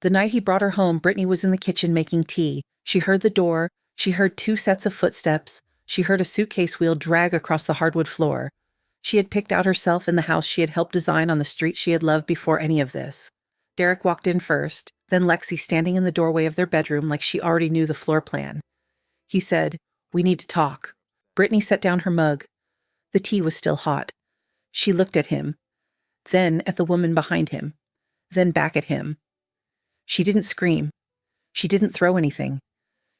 The night he brought her home, Brittney was in the kitchen making tea. She heard the door. She heard 2 sets of footsteps. She heard a suitcase wheel drag across the hardwood floor. She had picked out herself in the house she had helped design on the street she had loved before any of this. Derek walked in first, then Lexi standing in the doorway of their bedroom like she already knew the floor plan. He said, "We need to talk." Brittney set down her mug. The tea was still hot. She looked at him, then at the woman behind him, then back at him. She didn't scream. She didn't throw anything.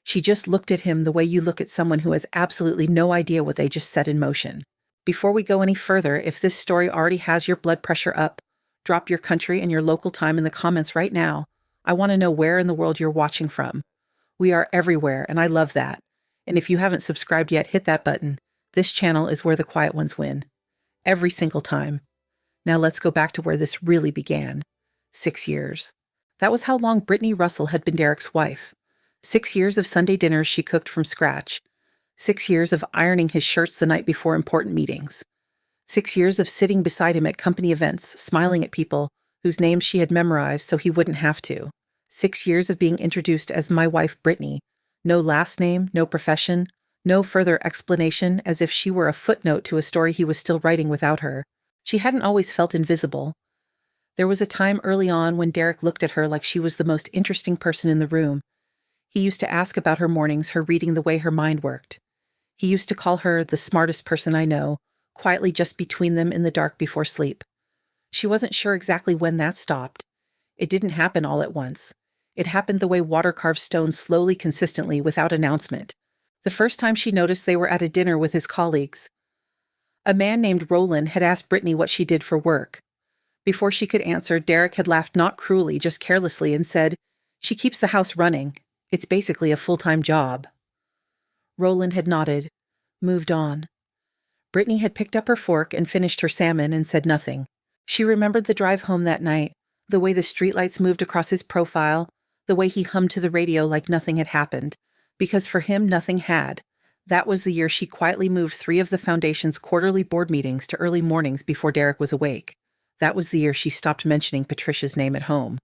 She just looked at him the way you look at someone who has absolutely no idea what they just set in motion. Before we go any further, if this story already has your blood pressure up, drop your country and your local time in the comments right now. I want to know where in the world you're watching from. We are everywhere, and I love that. And if you haven't subscribed yet, hit that button. This channel is where the quiet ones win. Every single time. Now let's go back to where this really began. 6 years. That was how long Brittney Russell had been Derek's wife. 6 years of Sunday dinners she cooked from scratch. 6 years of ironing his shirts the night before important meetings. 6 years of sitting beside him at company events, smiling at people whose names she had memorized so he wouldn't have to. 6 years of being introduced as my wife Brittney. No last name, no profession, no further explanation, as if she were a footnote to a story he was still writing without her. She hadn't always felt invisible. There was a time early on when Derek looked at her like she was the most interesting person in the room. He used to ask about her mornings, her reading the way her mind worked. He used to call her the smartest person I know, quietly just between them in the dark before sleep. She wasn't sure exactly when that stopped. It didn't happen all at once. It happened the way water carves stone, slowly, consistently, without announcement. The first time she noticed, they were at a dinner with his colleagues. A man named Roland had asked Brittney what she did for work. Before she could answer, Derek had laughed not cruelly, just carelessly, and said, "She keeps the house running. It's basically a full-time job." Roland had nodded, moved on. Brittney had picked up her fork and finished her salmon and said nothing. She remembered the drive home that night, the way the streetlights moved across his profile, the way he hummed to the radio like nothing had happened. Because for him, nothing had. That was the year she quietly moved 3 of the Foundation's quarterly board meetings to early mornings before Derek was awake. That was the year she stopped mentioning Patricia's name at home.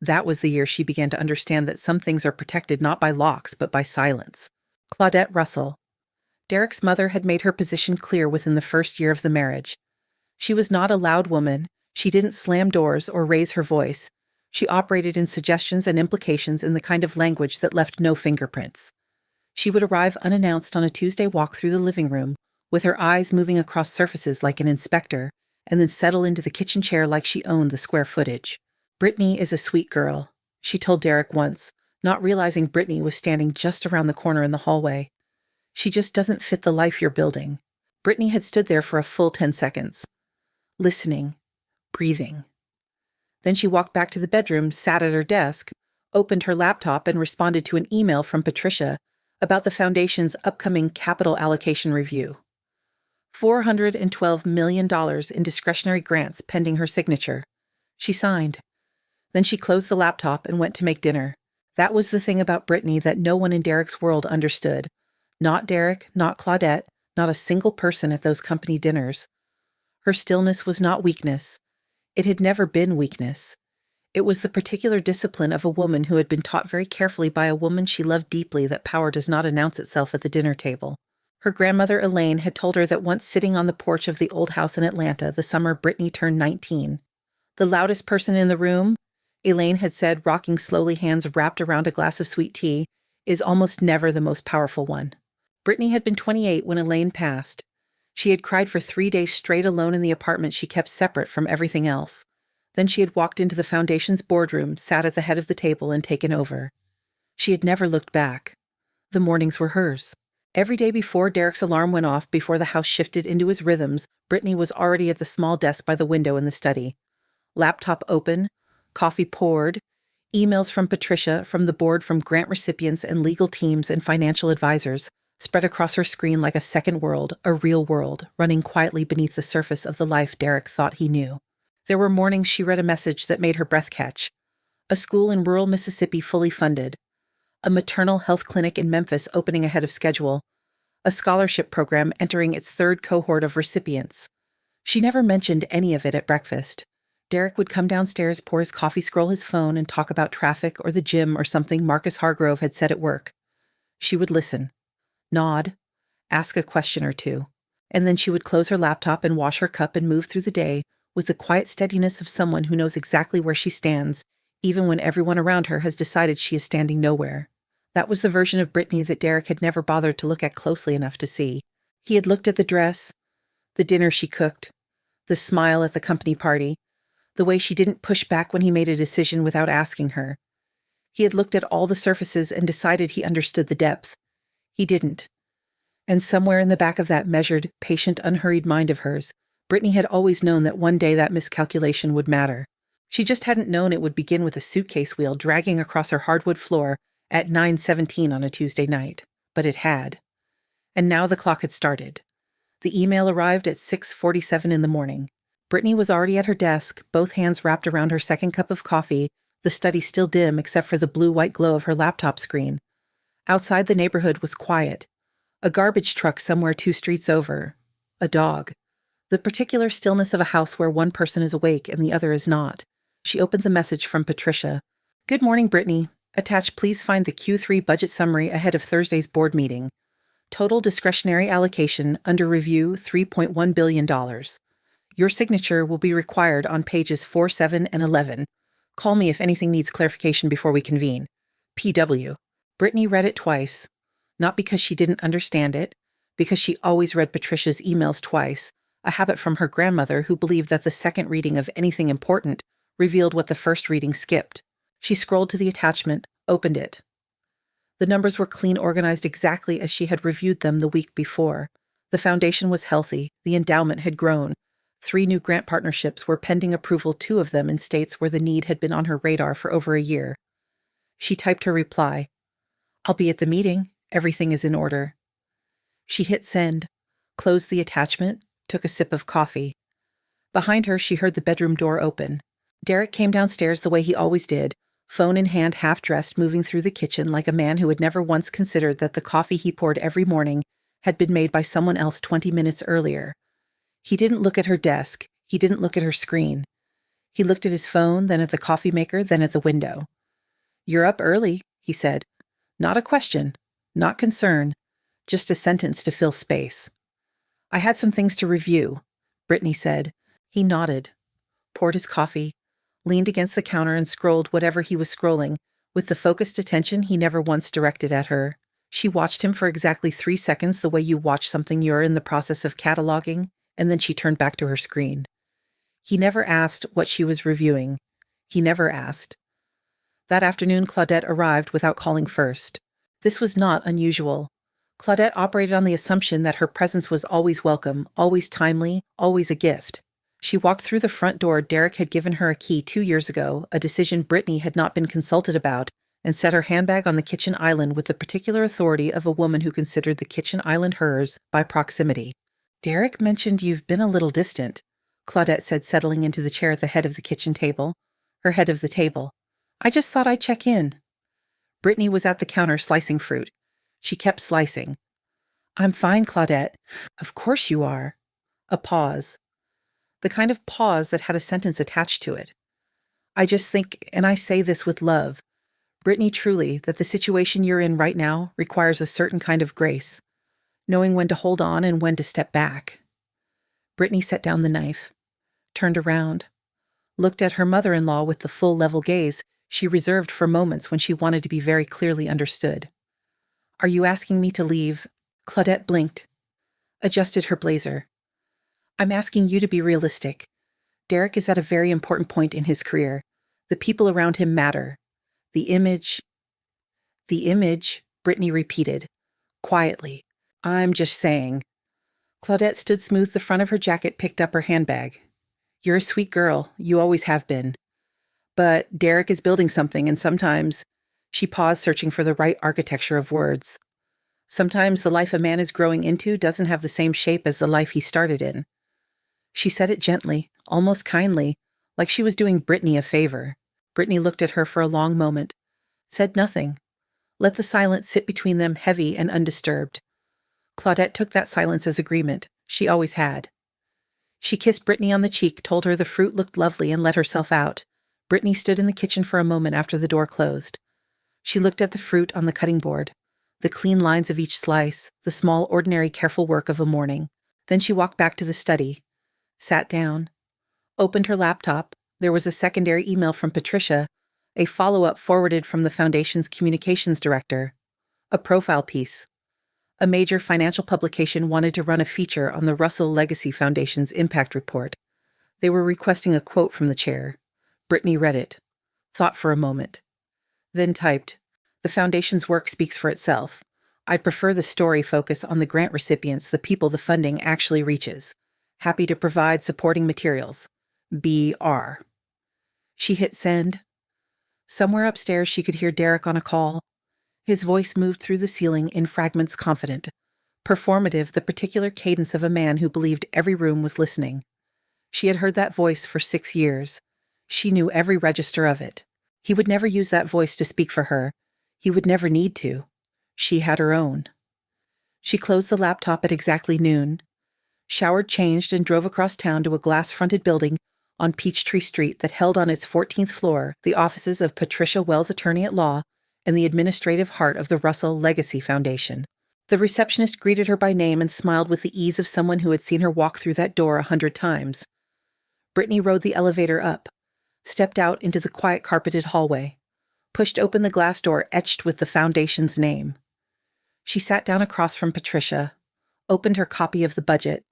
That was the year she began to understand that some things are protected not by locks, but by silence. Claudette Russell. Derek's mother had made her position clear within the first year of the marriage. She was not a loud woman. She didn't slam doors or raise her voice. She operated in suggestions and implications in the kind of language that left no fingerprints. She would arrive unannounced on a Tuesday walk through the living room, with her eyes moving across surfaces like an inspector, and then settle into the kitchen chair like she owned the square footage. "Brittney is a sweet girl," she told Derek once, not realizing Brittney was standing just around the corner in the hallway. "She just doesn't fit the life you're building." Brittney had stood there for a full 10 seconds, listening, breathing. Then she walked back to the bedroom, sat at her desk, opened her laptop, and responded to an email from Patricia about the Foundation's upcoming capital allocation review. $412 million in discretionary grants pending her signature. She signed. Then she closed the laptop and went to make dinner. That was the thing about Brittney that no one in Derek's world understood. Not Derek, not Claudette, not a single person at those company dinners. Her stillness was not weakness. It had never been weakness. It was the particular discipline of a woman who had been taught very carefully by a woman she loved deeply that power does not announce itself at the dinner table. Her grandmother Elaine had told her that once sitting on the porch of the old house in Atlanta the summer Brittney turned 19. The loudest person in the room, Elaine had said, rocking slowly, hands wrapped around a glass of sweet tea, is almost never the most powerful one. Brittney had been 28 when Elaine passed. She had cried for 3 days straight alone in the apartment she kept separate from everything else. Then she had walked into the Foundation's boardroom, sat at the head of the table, and taken over. She had never looked back. The mornings were hers. Every day before Derek's alarm went off, before the house shifted into his rhythms, Brittney was already at the small desk by the window in the study. Laptop open, coffee poured, emails from Patricia, from the board, from grant recipients and legal teams and financial advisors, spread across her screen like a second world, a real world, running quietly beneath the surface of the life Derek thought he knew. There were mornings she read a message that made her breath catch. A school in rural Mississippi fully funded. A maternal health clinic in Memphis opening ahead of schedule. A scholarship program entering its 3rd cohort of recipients. She never mentioned any of it at breakfast. Derek would come downstairs, pour his coffee, scroll his phone, and talk about traffic or the gym or something Marcus Hargrove had said at work. She would listen, nod, ask a question or two, and then she would close her laptop and wash her cup and move through the day with the quiet steadiness of someone who knows exactly where she stands, even when everyone around her has decided she is standing nowhere. That was the version of Brittney that Derek had never bothered to look at closely enough to see. He had looked at the dress, the dinner she cooked, the smile at the company party, the way she didn't push back when he made a decision without asking her. He had looked at all the surfaces and decided he understood the depth. He didn't. And somewhere in the back of that measured, patient, unhurried mind of hers, Brittney had always known that one day that miscalculation would matter. She just hadn't known it would begin with a suitcase wheel dragging across her hardwood floor at 9:17 on a Tuesday night. But it had. And now the clock had started. The email arrived at 6:47 in the morning. Brittney was already at her desk, both hands wrapped around her second cup of coffee, the study still dim except for the blue-white glow of her laptop screen. Outside, the neighborhood was quiet. A garbage truck somewhere 2 streets over. A dog. The particular stillness of a house where one person is awake and the other is not. She opened the message from Patricia. "Good morning, Brittney. Attached, please find the Q3 budget summary ahead of Thursday's board meeting. Total discretionary allocation under review $3.1 billion. Your signature will be required on pages 4, 7, and 11. Call me if anything needs clarification before we convene. PW." Brittney read it twice, not because she didn't understand it, because she always read Patricia's emails twice, a habit from her grandmother who believed that the second reading of anything important revealed what the first reading skipped. She scrolled to the attachment, opened it. The numbers were clean, organized exactly as she had reviewed them the week before. The foundation was healthy, the endowment had grown. 3 new grant partnerships were pending approval, 2 of them in states where the need had been on her radar for over a year. She typed her reply. "I'll be at the meeting. Everything is in order." She hit send, closed the attachment, took a sip of coffee. Behind her, she heard the bedroom door open. Derek came downstairs the way he always did, phone in hand, half-dressed, moving through the kitchen like a man who had never once considered that the coffee he poured every morning had been made by someone else 20 minutes earlier. He didn't look at her desk. He didn't look at her screen. He looked at his phone, then at the coffee maker, then at the window. "You're up early," he said. Not a question, not concern, just a sentence to fill space. "I had some things to review," Brittney said. He nodded, poured his coffee, leaned against the counter and scrolled whatever he was scrolling, with the focused attention he never once directed at her. She watched him for exactly 3 seconds, the way you watch something you're in the process of cataloging, and then she turned back to her screen. He never asked what she was reviewing. He never asked. That afternoon, Claudette arrived without calling first. This was not unusual. Claudette operated on the assumption that her presence was always welcome, always timely, always a gift. She walked through the front door. Derek had given her a key 2 years ago, a decision Brittney had not been consulted about, and set her handbag on the kitchen island with the particular authority of a woman who considered the kitchen island hers by proximity. "Derek mentioned you've been a little distant," Claudette said, settling into the chair at the head of the kitchen table. Her head of the table. "I just thought I'd check in." Brittney was at the counter slicing fruit. She kept slicing. "I'm fine, Claudette." "Of course you are." A pause. The kind of pause that had a sentence attached to it. "I just think, and I say this with love, Brittney, truly, that the situation you're in right now requires a certain kind of grace, knowing when to hold on and when to step back." Brittney set down the knife, turned around, looked at her mother-in-law with the full level gaze she reserved for moments when she wanted to be very clearly understood. "Are you asking me to leave?" Claudette blinked, adjusted her blazer. "I'm asking you to be realistic. Derek is at a very important point in his career. The people around him matter. The image," Brittney repeated, quietly. "I'm just saying." Claudette stood smooth the front of her jacket, picked up her handbag. "You're a sweet girl. You always have been. But Derek is building something, and sometimes—" She paused, searching for the right architecture of words. "Sometimes the life a man is growing into doesn't have the same shape as the life he started in." She said it gently, almost kindly, like she was doing Brittney a favor. Brittney looked at her for a long moment, said nothing, let the silence sit between them heavy and undisturbed. Claudette took that silence as agreement. She always had. She kissed Brittney on the cheek, told her the fruit looked lovely, and let herself out. Brittney stood in the kitchen for a moment after the door closed. She looked at the fruit on the cutting board, the clean lines of each slice, the small, ordinary, careful work of a morning. Then she walked back to the study, sat down, opened her laptop. There was a secondary email from Patricia, a follow-up forwarded from the Foundation's communications director, a profile piece. A major financial publication wanted to run a feature on the Russell Legacy Foundation's impact report. They were requesting a quote from the chair. Brittney read it, thought for a moment, then typed, "The Foundation's work speaks for itself. I'd prefer the story focus on the grant recipients, the people the funding actually reaches. Happy to provide supporting materials. B.R." She hit send. Somewhere upstairs she could hear Derek on a call. His voice moved through the ceiling in fragments, confident, performative, the particular cadence of a man who believed every room was listening. She had heard that voice for 6 years. She knew every register of it. He would never use that voice to speak for her. He would never need to. She had her own. She closed the laptop at exactly noon, showered, changed, and drove across town to a glass-fronted building on Peachtree Street that held on its 14th floor the offices of Patricia Wells, attorney at law, and the administrative heart of the Russell Legacy Foundation. The receptionist greeted her by name and smiled with the ease of someone who had seen her walk through that door 100 times. Brittney rode the elevator up, stepped out into the quiet carpeted hallway, pushed open the glass door etched with the Foundation's name. She sat down across from Patricia, opened her copy of the budget,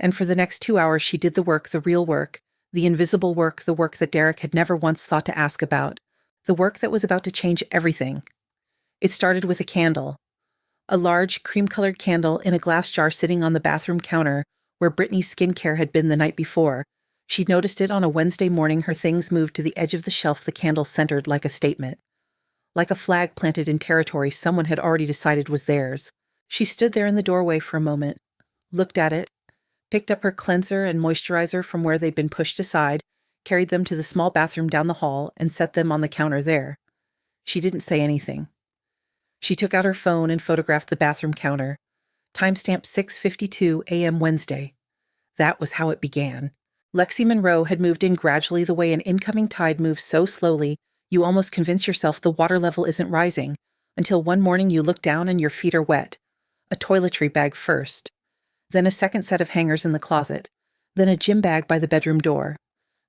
and for the next 2 hours she did the work, the real work, the invisible work, the work that Derek had never once thought to ask about, the work that was about to change everything. It started with a candle, a large, cream-colored candle in a glass jar sitting on the bathroom counter where Brittney's skincare had been the night before. She'd noticed it on a Wednesday morning. Her things moved to the edge of the shelf, the candle centered like a statement, like a flag planted in territory someone had already decided was theirs. She stood there in the doorway for a moment, looked at it, picked up her cleanser and moisturizer from where they'd been pushed aside, carried them to the small bathroom down the hall, and set them on the counter there. She didn't say anything. She took out her phone and photographed the bathroom counter. Timestamp 6:52 a.m. Wednesday. That was how it began. Lexi Monroe had moved in gradually, the way an incoming tide moves so slowly you almost convince yourself the water level isn't rising, until one morning you look down and your feet are wet. A toiletry bag first, then a second set of hangers in the closet, then a gym bag by the bedroom door.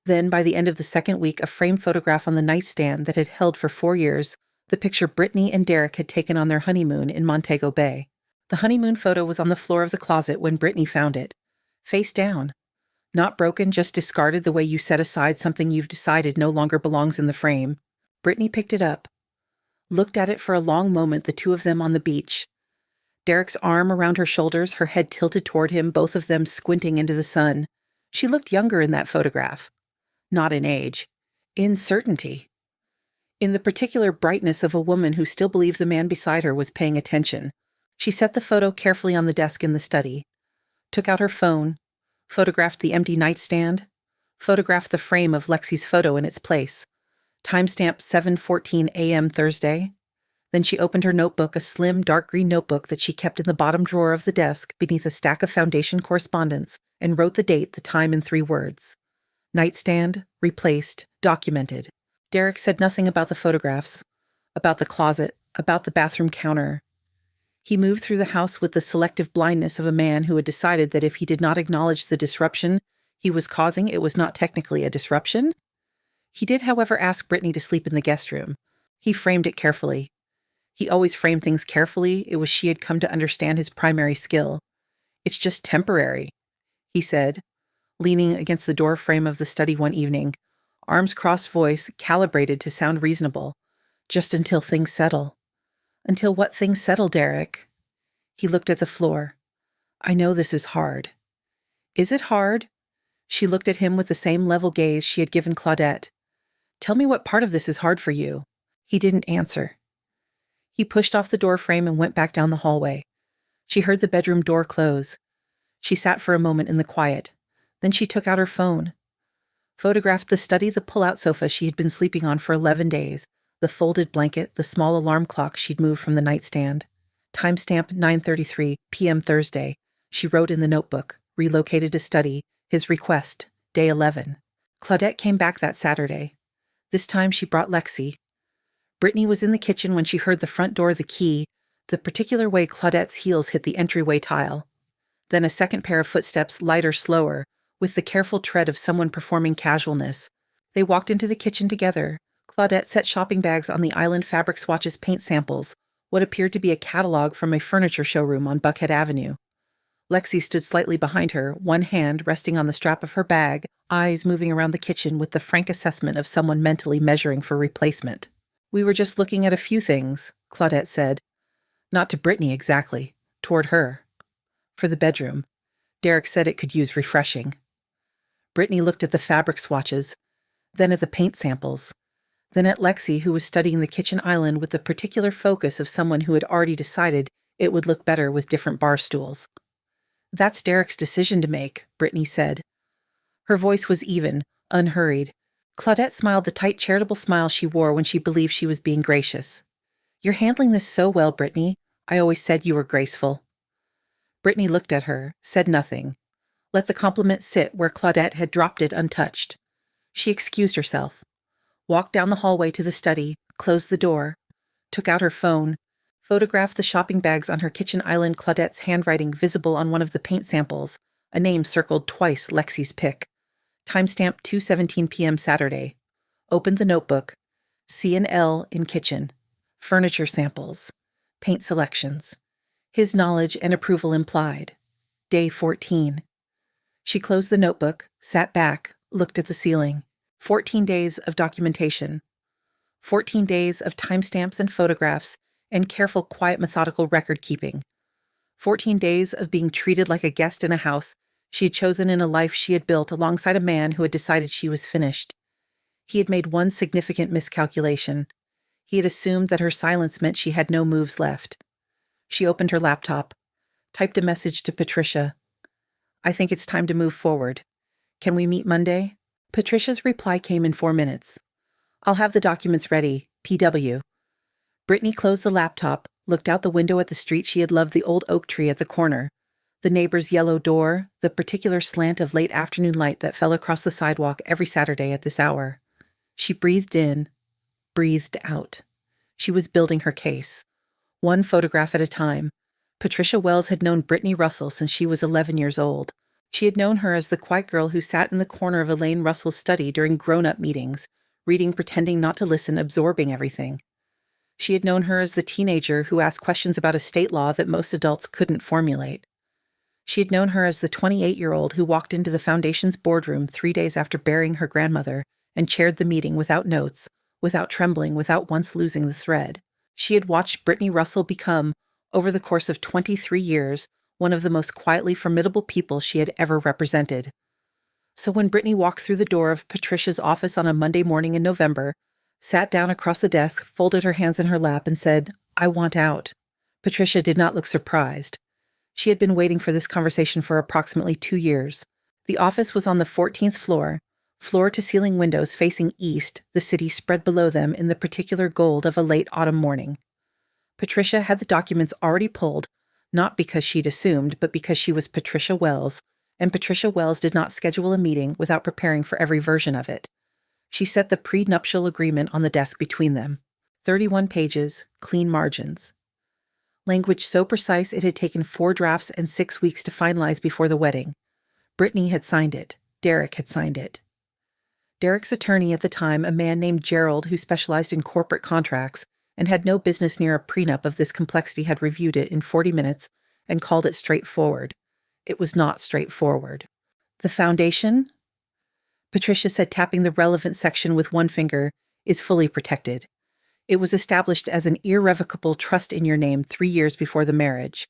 Then, by the end of the second week, a framed photograph on the nightstand that had held for 4 years the picture Brittney and Derek had taken on their honeymoon in Montego Bay. The honeymoon photo was on the floor of the closet when Brittney found it, face down. Not broken, just discarded, the way you set aside something you've decided no longer belongs in the frame. Brittney picked it up, looked at it for a long moment, the two of them on the beach. Derek's arm around her shoulders, her head tilted toward him, both of them squinting into the sun. She looked younger in that photograph. Not in age, in certainty. In the particular brightness of a woman who still believed the man beside her was paying attention. She set the photo carefully on the desk in the study, took out her phone, photographed the empty nightstand, photographed the frame of Lexi's photo in its place. Timestamp 7:14 a.m. Thursday. Then she opened her notebook, a slim, dark green notebook that she kept in the bottom drawer of the desk beneath a stack of Foundation correspondence, and wrote the date, the time in 3 words. Nightstand, replaced, documented. Derek said nothing about the photographs, about the closet, about the bathroom counter. He moved through the house with the selective blindness of a man who had decided that if he did not acknowledge the disruption he was causing, it was not technically a disruption. He did, however, ask Brittney to sleep in the guest room. He framed it carefully. He always framed things carefully. It was, she had come to understand, his primary skill. "It's just temporary," he said, leaning against the door frame of the study one evening, arms crossed, voice calibrated to sound reasonable. "Just until things settle." "Until what things settle, Derek?" He looked at the floor. "I know this is hard." "Is it hard?" She looked at him with the same level gaze she had given Claudette. "Tell me what part of this is hard for you." He didn't answer. He pushed off the door frame and went back down the hallway. She heard the bedroom door close. She sat for a moment in the quiet. Then she took out her phone, photographed the study, the pull-out sofa she had been sleeping on for 11 days, the folded blanket, the small alarm clock she'd moved from the nightstand. Timestamp 9:33 p.m. Thursday. She wrote in the notebook, relocated to study, His request, day 11. Claudette came back that Saturday. This time she brought Lexi. Brittney was in the kitchen when she heard the front door, the key, the particular way Claudette's heels hit the entryway tile. Then a second pair of footsteps, lighter, slower, with the careful tread of someone performing casualness. They walked into the kitchen together. Claudette set shopping bags on the Island Fabric Swatches paint samples, what appeared to be a catalog from a furniture showroom on Buckhead Avenue. Lexi stood slightly behind her, one hand resting on the strap of her bag, eyes moving around the kitchen with the frank assessment of someone mentally measuring for replacement. "We were just looking at a few things," Claudette said. Not to Brittney exactly, toward her. For the bedroom. Derek said it could use refreshing. Brittney looked at the fabric swatches, then at the paint samples, then at Lexi, who was studying the kitchen island with the particular focus of someone who had already decided it would look better with different bar stools. "That's Derek's decision to make," Brittney said. Her voice was even, unhurried. Claudette smiled the tight charitable smile she wore when she believed she was being gracious. "You're handling this so well, Brittney. I always said you were graceful." Brittney looked at her, said nothing. Let the compliment sit where Claudette had dropped it untouched. She excused herself, walked down the hallway to the study, closed the door, took out her phone, photographed the shopping bags on her kitchen island, Claudette's handwriting visible on one of the paint samples, a name circled twice, Lexi's pick. Timestamp 2:17 p.m. Saturday. Opened the notebook. C&L in kitchen. Furniture samples. Paint selections. His knowledge and approval implied. Day 14. She closed the notebook, sat back, looked at the ceiling. 14 days of documentation. 14 days of timestamps and photographs and careful, quiet, methodical record-keeping. 14 days of being treated like a guest in a house she had chosen in a life she had built alongside a man who had decided she was finished. He had made one significant miscalculation. He had assumed that her silence meant she had no moves left. She opened her laptop, typed a message to Patricia. "I think it's time to move forward. Can we meet Monday?" Patricia's reply came in 4 minutes. "I'll have the documents ready. PW." Brittney closed the laptop, looked out the window at the street she had loved, the old oak tree at the corner, the neighbor's yellow door, the particular slant of late afternoon light that fell across the sidewalk every Saturday at this hour. She breathed in, breathed out. She was building her case, one photograph at a time. Patricia Wells had known Brittney Russell since she was 11 years old. She had known her as the quiet girl who sat in the corner of Elaine Russell's study during grown-up meetings, reading, pretending not to listen, absorbing everything. She had known her as the teenager who asked questions about a state law that most adults couldn't formulate. She had known her as the 28-year-old who walked into the Foundation's boardroom 3 days after burying her grandmother and chaired the meeting without notes, without trembling, without once losing the thread. She had watched Brittney Russell become, over the course of 23 years, one of the most quietly formidable people she had ever represented. So when Brittney walked through the door of Patricia's office on a Monday morning in November, sat down across the desk, folded her hands in her lap, and said, "I want out," Patricia did not look surprised. She had been waiting for this conversation for approximately 2 years. The office was on the 14th floor, floor-to-ceiling windows facing east, the city spread below them in the particular gold of a late autumn morning. Patricia had the documents already pulled, not because she'd assumed, but because she was Patricia Wells, and Patricia Wells did not schedule a meeting without preparing for every version of it. She set the prenuptial agreement on the desk between them. 31 pages, clean margins. Language so precise it had taken 4 drafts and 6 weeks to finalize before the wedding. Brittney had signed it. Derek had signed it. Derek's attorney at the time, a man named Gerald who specialized in corporate contracts and had no business near a prenup of this complexity, had reviewed it in 40 minutes and called it straightforward. It was not straightforward. "The Foundation," Patricia said, tapping the relevant section with one finger, "is fully protected. It was established as an irrevocable trust in your name 3 years before the marriage.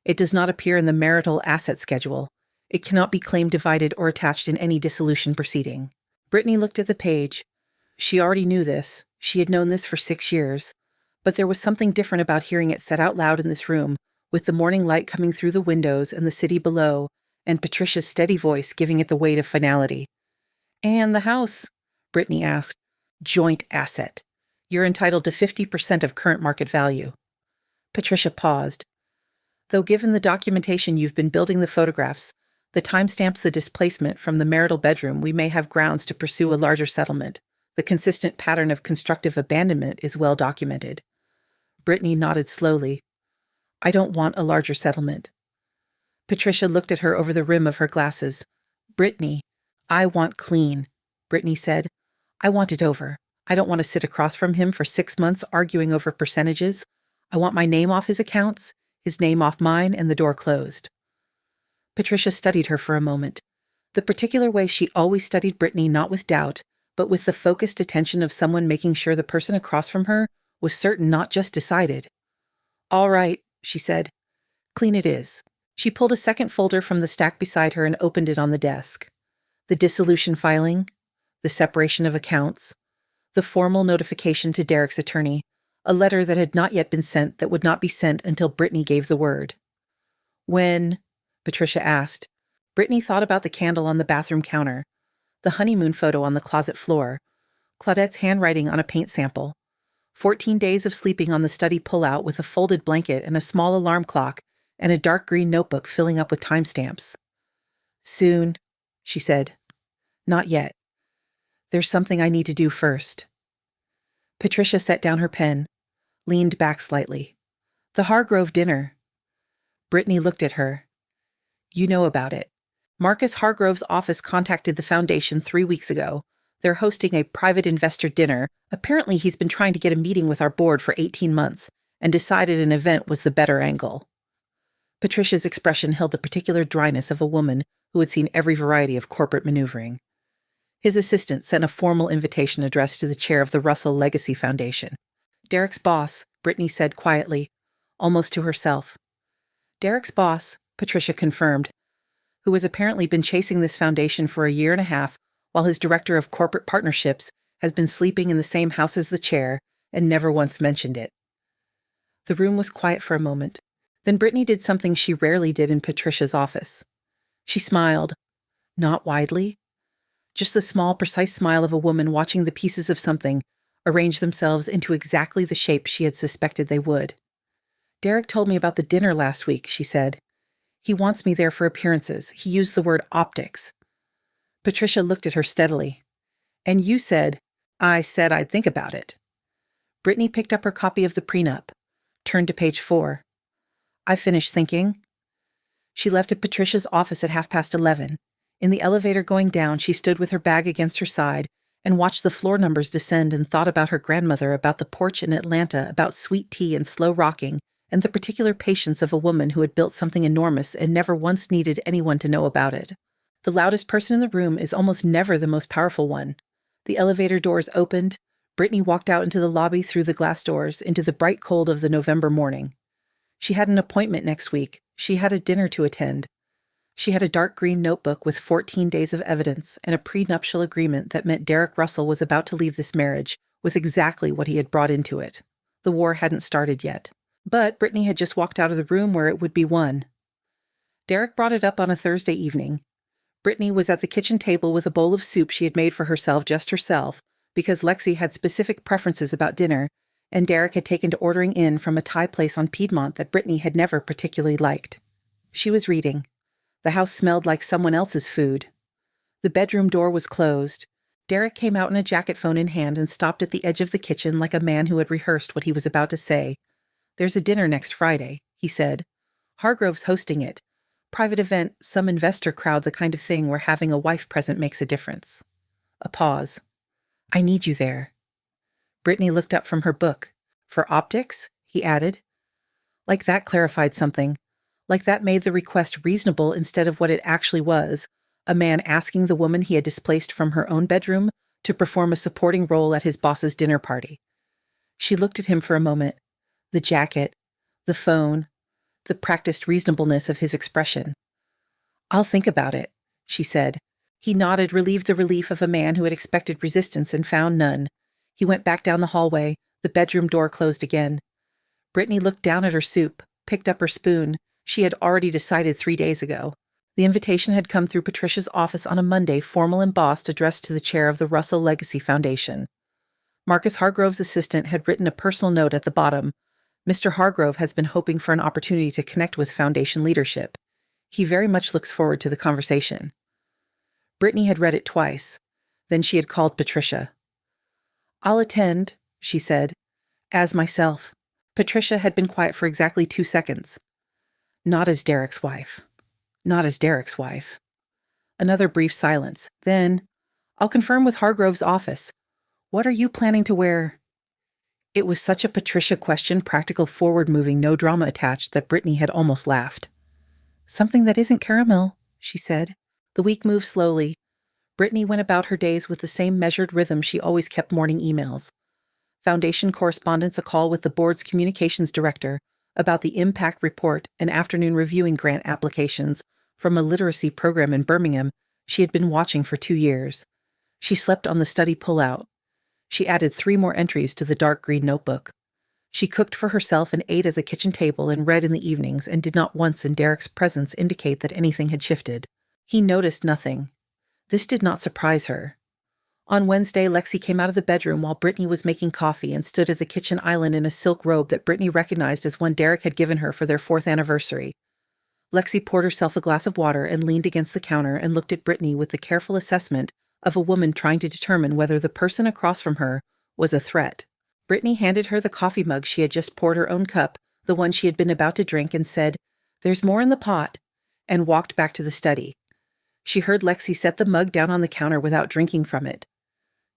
It does not appear in the marital asset schedule. It cannot be claimed, divided, or attached in any dissolution proceeding." Brittney looked at the page. She already knew this. She had known this for 6 years. But there was something different about hearing it said out loud in this room, with the morning light coming through the windows and the city below, and Patricia's steady voice giving it the weight of finality. "And the house?" Brittney asked. "Joint asset. You're entitled to 50% of current market value." Patricia paused. "Though given the documentation you've been building the photographs, The timestamps the displacement from the marital bedroom. We may have grounds to pursue a larger settlement. The consistent pattern of constructive abandonment is well documented. Brittney nodded slowly. I don't want a larger settlement. Patricia looked at her over the rim of her glasses. Brittney, I want clean, Brittney said. I want it over. I don't want to sit across from him for 6 months arguing over percentages. I want my name off his accounts, his name off mine, and the door closed. Patricia studied her for a moment. The particular way she always studied Brittney, not with doubt, but with the focused attention of someone making sure the person across from her was certain, not just decided. All right, she said. Clean it is. She pulled a second folder from the stack beside her and opened it on the desk. The dissolution filing, the separation of accounts, the formal notification to Derek's attorney, a letter that had not yet been sent that would not be sent until Brittney gave the word. When? Patricia asked. Brittney thought about the candle on the bathroom counter, the honeymoon photo on the closet floor, Claudette's handwriting on a paint sample, 14 days of sleeping on the study pullout with a folded blanket and a small alarm clock and a dark green notebook filling up with timestamps. Soon, she said. Not yet. There's something I need to do first. Patricia set down her pen, leaned back slightly. The Hargrove dinner. Brittney looked at her. You know about it. Marcus Hargrove's office contacted the foundation 3 weeks ago. They're hosting a private investor dinner. Apparently he's been trying to get a meeting with our board for 18 months and decided an event was the better angle. Patricia's expression held the particular dryness of a woman who had seen every variety of corporate maneuvering. His assistant sent a formal invitation addressed to the chair of the Russell Legacy Foundation. Derek's boss, Brittney said quietly, almost to herself. Derek's boss, Patricia confirmed, who has apparently been chasing this foundation for a year and a half, while his director of corporate partnerships has been sleeping in the same house as the chair and never once mentioned it. The room was quiet for a moment. Then Brittney did something she rarely did in Patricia's office. She smiled, not widely, just the small, precise smile of a woman watching the pieces of something arrange themselves into exactly the shape she had suspected they would. Derek told me about the dinner last week, she said. He wants me there for appearances. He used the word optics. Patricia looked at her steadily. And you said, I said I'd think about it. Brittney picked up her copy of the prenup, turned to page 4. I finished thinking. She left at Patricia's office at 11:30. In the elevator going down, she stood with her bag against her side and watched the floor numbers descend and thought about her grandmother, about the porch in Atlanta, about sweet tea and slow rocking, and the particular patience of a woman who had built something enormous and never once needed anyone to know about it. The loudest person in the room is almost never the most powerful one. The elevator doors opened. Brittney walked out into the lobby through the glass doors, into the bright cold of the November morning. She had an appointment next week. She had a dinner to attend. She had a dark green notebook with 14 days of evidence and a prenuptial agreement that meant Derek Russell was about to leave this marriage with exactly what he had brought into it. The war hadn't started yet. But Brittney had just walked out of the room where it would be won. Derek brought it up on a Thursday evening. Brittney was at the kitchen table with a bowl of soup she had made for herself, just herself, because Lexi had specific preferences about dinner, and Derek had taken to ordering in from a Thai place on Piedmont that Brittney had never particularly liked. She was reading. The house smelled like someone else's food. The bedroom door was closed. Derek came out in a jacket phone in hand and stopped at the edge of the kitchen like a man who had rehearsed what he was about to say. There's a dinner next Friday, he said. Hargrove's hosting it. Private event, some investor crowd, the kind of thing where having a wife present makes a difference. A pause. I need you there. Brittney looked up from her book. For optics? He added. Like that clarified something. Like that made the request reasonable instead of what it actually was, a man asking the woman he had displaced from her own bedroom to perform a supporting role at his boss's dinner party. She looked at him for a moment. The jacket, the phone, the practiced reasonableness of his expression. I'll think about it, she said. He nodded, relieved the relief of a man who had expected resistance and found none. He went back down the hallway. The bedroom door closed again. Brittney looked down at her soup, picked up her spoon. She had already decided 3 days ago. The invitation had come through Patricia's office on a Monday, formal embossed, addressed to the chair of the Russell Legacy Foundation. Marcus Hargrove's assistant had written a personal note at the bottom. Mr. Hargrove has been hoping for an opportunity to connect with Foundation leadership. He very much looks forward to the conversation. Brittney had read it twice. Then she had called Patricia. "I'll attend," she said, "as myself." Patricia had been quiet for exactly 2 seconds. "Not as Derek's wife. Not as Derek's wife." Another brief silence. Then, "I'll confirm with Hargrove's office. What are you planning to wear?" It was such a Patricia question, practical, forward-moving, no drama attached, that Brittney had almost laughed. "Something that isn't caramel," she said. The week moved slowly. Brittney went about her days with the same measured rhythm she always kept: morning emails, foundation correspondence, a call with the board's communications director about the impact report, and afternoon reviewing grant applications from a literacy program in Birmingham she had been watching for 2 years. She slept on the study pullout. She added 3 more entries to the dark green notebook. She cooked for herself and ate at the kitchen table and read in the evenings, and did not once in Derek's presence indicate that anything had shifted. He noticed nothing. This did not surprise her. On Wednesday, Lexi came out of the bedroom while Brittney was making coffee and stood at the kitchen island in a silk robe that Brittney recognized as one Derek had given her for their 4th anniversary. Lexi poured herself a glass of water and leaned against the counter and looked at Brittney with the careful assessment of a woman trying to determine whether the person across from her was a threat. Brittney handed her the coffee mug she had just poured her own cup, the one she had been about to drink, and said, "There's more in the pot," and walked back to the study. She heard Lexi set the mug down on the counter without drinking from it.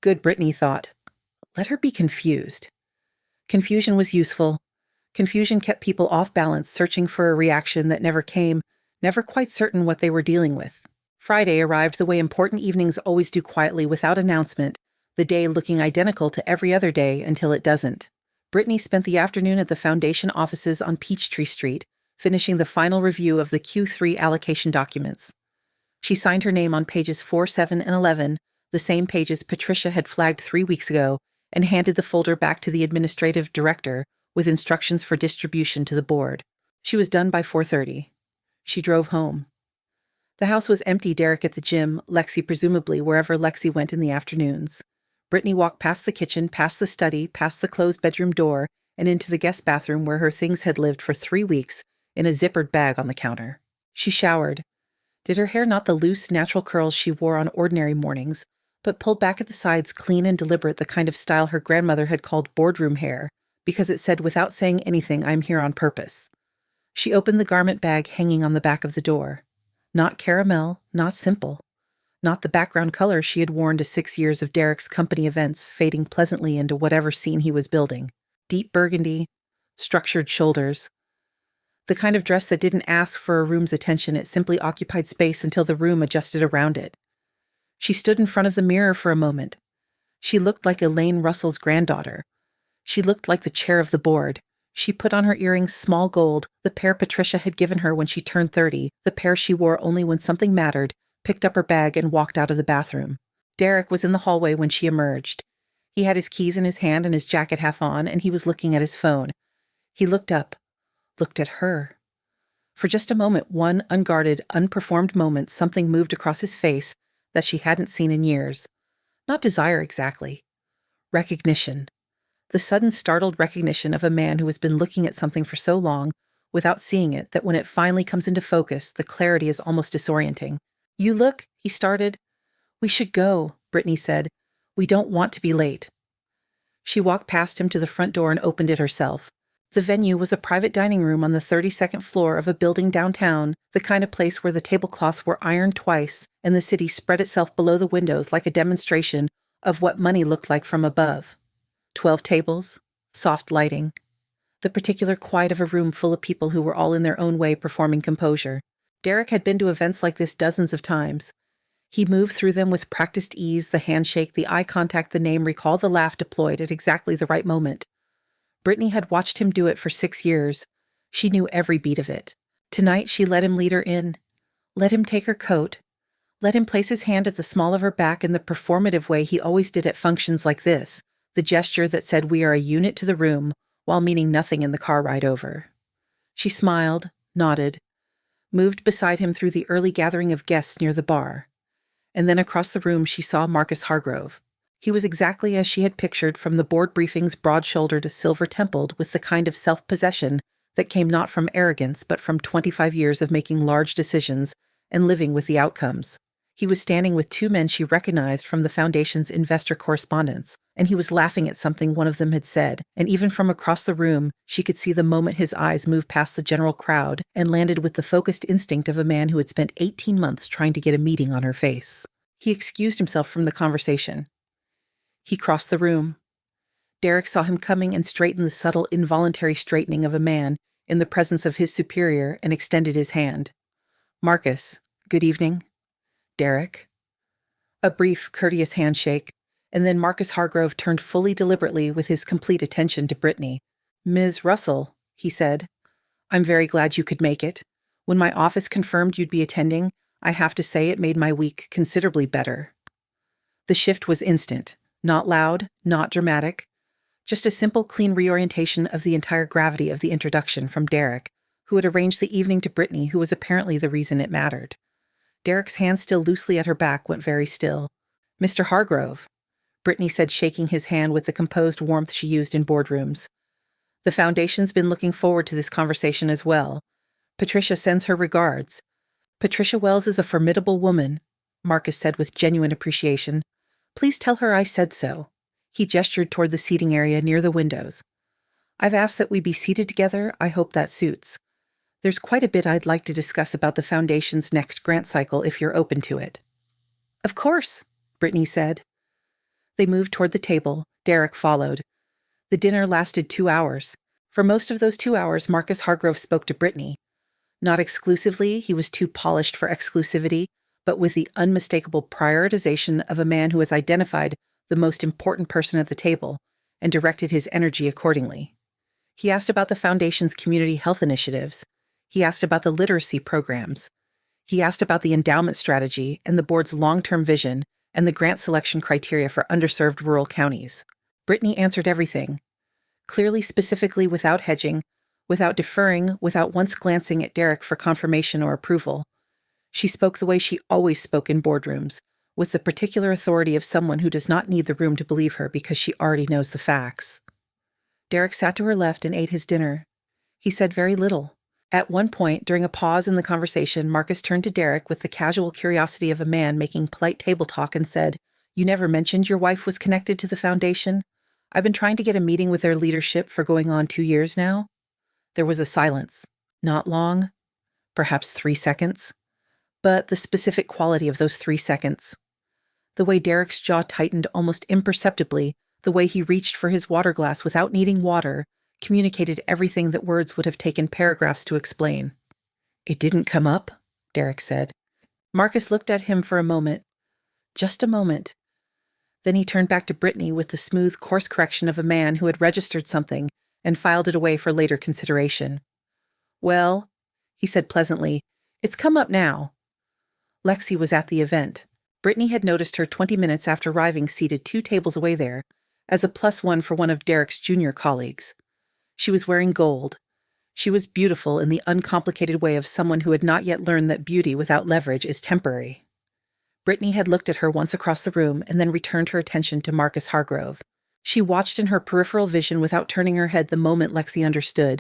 Good, Brittney thought. Let her be confused. Confusion was useful. Confusion kept people off balance, searching for a reaction that never came, never quite certain what they were dealing with. Friday arrived the way important evenings always do, quietly, without announcement, the day looking identical to every other day until it doesn't. Brittney spent the afternoon at the foundation offices on Peachtree Street, finishing the final review of the Q3 allocation documents. She signed her name on pages 4, 7, and 11, the same pages Patricia had flagged 3 weeks ago, and handed the folder back to the administrative director with instructions for distribution to the board. She was done by 4:30. She drove home. The house was empty. Derek at the gym, Lexi presumably wherever Lexi went in the afternoons. Brittney walked past the kitchen, past the study, past the closed bedroom door, and into the guest bathroom where her things had lived for 3 weeks in a zippered bag on the counter. She showered. Did her hair not the loose, natural curls she wore on ordinary mornings, but pulled back at the sides, clean and deliberate, the kind of style her grandmother had called boardroom hair, because it said without saying anything, "I'm here on purpose." She opened the garment bag hanging on the back of the door. Not caramel, not simple. Not the background color she had worn to 6 years of Derek's company events, fading pleasantly into whatever scene he was building. Deep burgundy, structured shoulders. The kind of dress that didn't ask for a room's attention, it simply occupied space until the room adjusted around it. She stood in front of the mirror for a moment. She looked like Elaine Russell's granddaughter. She looked like the chair of the board. She put on her earrings, small gold, the pair Patricia had given her when she turned 30, the pair she wore only when something mattered, picked up her bag and walked out of the bathroom. Derek was in the hallway when she emerged. He had his keys in his hand and his jacket half on, and he was looking at his phone. He looked up. Looked at her. For just a moment, one unguarded, unperformed moment, something moved across his face that she hadn't seen in years. Not desire exactly. Recognition. The sudden startled recognition of a man who has been looking at something for so long, without seeing it, that when it finally comes into focus, the clarity is almost disorienting. "You look," he started. "We should go," Brittney said. "We don't want to be late." She walked past him to the front door and opened it herself. The venue was a private dining room on the 32nd floor of a building downtown, the kind of place where the tablecloths were ironed twice and the city spread itself below the windows like a demonstration of what money looked like from above. 12 tables, soft lighting, the particular quiet of a room full of people who were all in their own way performing composure. Derek had been to events like this dozens of times. He moved through them with practiced ease, the handshake, the eye contact, the name recall, the laugh deployed at exactly the right moment. Brittney had watched him do it for 6 years. She knew every beat of it. Tonight she let him lead her in. Let him take her coat. Let him place his hand at the small of her back in the performative way he always did at functions like this, the gesture that said we are a unit to the room, while meaning nothing in the car ride over. She smiled, nodded, moved beside him through the early gathering of guests near the bar. And then across the room she saw Marcus Hargrove. He was exactly as she had pictured, from the board briefings, broad-shouldered, silver-templed, with the kind of self-possession that came not from arrogance but from 25 years of making large decisions and living with the outcomes. He was standing with two men she recognized from the Foundation's investor correspondence, and he was laughing at something one of them had said, and even from across the room, she could see the moment his eyes moved past the general crowd and landed with the focused instinct of a man who had spent 18 months trying to get a meeting on her face. He excused himself from the conversation. He crossed the room. Derek saw him coming and straightened the subtle, involuntary straightening of a man in the presence of his superior and extended his hand. "Marcus, good evening." "Derek." A brief, courteous handshake, and then Marcus Hargrove turned fully deliberately with his complete attention to Brittney. "Ms. Russell," he said, "I'm very glad you could make it. When my office confirmed you'd be attending, I have to say it made my week considerably better." The shift was instant, not loud, not dramatic, just a simple, clean reorientation of the entire gravity of the introduction from Derek, who had arranged the evening to Brittney, who was apparently the reason it mattered. Derek's hand still loosely at her back went very still. "Mr. Hargrove," Brittney said, shaking his hand with the composed warmth she used in boardrooms. "The Foundation's been looking forward to this conversation as well. Patricia sends her regards." "Patricia Wells is a formidable woman," Marcus said with genuine appreciation. "Please tell her I said so." He gestured toward the seating area near the windows. "I've asked that we be seated together. I hope that suits. There's quite a bit I'd like to discuss about the Foundation's next grant cycle if you're open to it." "Of course," Brittney said. They moved toward the table. Derek followed. The dinner lasted 2 hours. For most of those 2 hours, Marcus Hargrove spoke to Brittney. Not exclusively, he was too polished for exclusivity, but with the unmistakable prioritization of a man who has identified the most important person at the table and directed his energy accordingly. He asked about the Foundation's community health initiatives. He asked about the literacy programs. He asked about the endowment strategy and the board's long-term vision and the grant selection criteria for underserved rural counties. Brittney answered everything, clearly, specifically, without hedging, without deferring, without once glancing at Derek for confirmation or approval. She spoke the way she always spoke in boardrooms, with the particular authority of someone who does not need the room to believe her because she already knows the facts. Derek sat to her left and ate his dinner. He said very little. At one point, during a pause in the conversation, Marcus turned to Derek with the casual curiosity of a man making polite table talk and said, "You never mentioned your wife was connected to the Foundation? I've been trying to get a meeting with their leadership for going on 2 years now." There was a silence. Not long. Perhaps 3 seconds. But the specific quality of those 3 seconds. The way Derek's jaw tightened almost imperceptibly, the way he reached for his water glass without needing water, communicated everything that words would have taken paragraphs to explain. "It didn't come up," Derek said. Marcus looked at him for a moment. Just a moment. Then he turned back to Brittney with the smooth course correction of a man who had registered something and filed it away for later consideration. "Well," he said pleasantly, "it's come up now." Lexi was at the event. Brittney had noticed her 20 minutes after arriving seated 2 tables away there, as a +1 for one of Derek's junior colleagues. She was wearing gold. She was beautiful in the uncomplicated way of someone who had not yet learned that beauty without leverage is temporary. Brittney had looked at her once across the room and then returned her attention to Marcus Hargrove. She watched in her peripheral vision without turning her head the moment Lexi understood.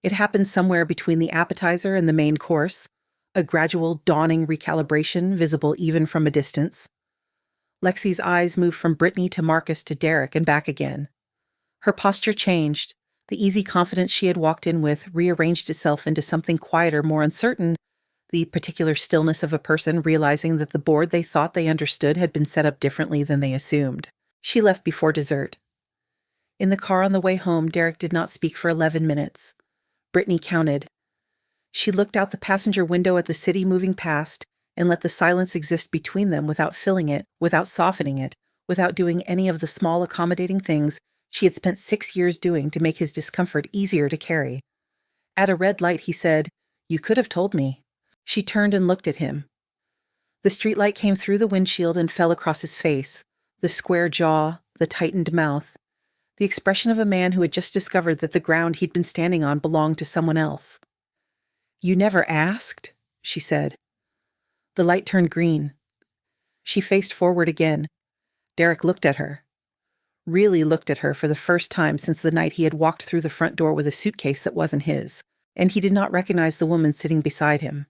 It happened somewhere between the appetizer and the main course, a gradual, dawning recalibration visible even from a distance. Lexi's eyes moved from Brittney to Marcus to Derek and back again. Her posture changed. The easy confidence she had walked in with rearranged itself into something quieter, more uncertain, the particular stillness of a person realizing that the board they thought they understood had been set up differently than they assumed. She left before dessert. In the car on the way home, Derek did not speak for 11 minutes. Brittney counted. She looked out the passenger window at the city moving past and let the silence exist between them without filling it, without softening it, without doing any of the small accommodating things she had spent 6 years doing to make his discomfort easier to carry. At a red light, he said, "You could have told me." She turned and looked at him. The streetlight came through the windshield and fell across his face, the square jaw, the tightened mouth, the expression of a man who had just discovered that the ground he'd been standing on belonged to someone else. "You never asked?" she said. The light turned green. She faced forward again. Derek looked at her. really looked at her for the first time since the night he had walked through the front door with a suitcase that wasn't his, and he did not recognize the woman sitting beside him.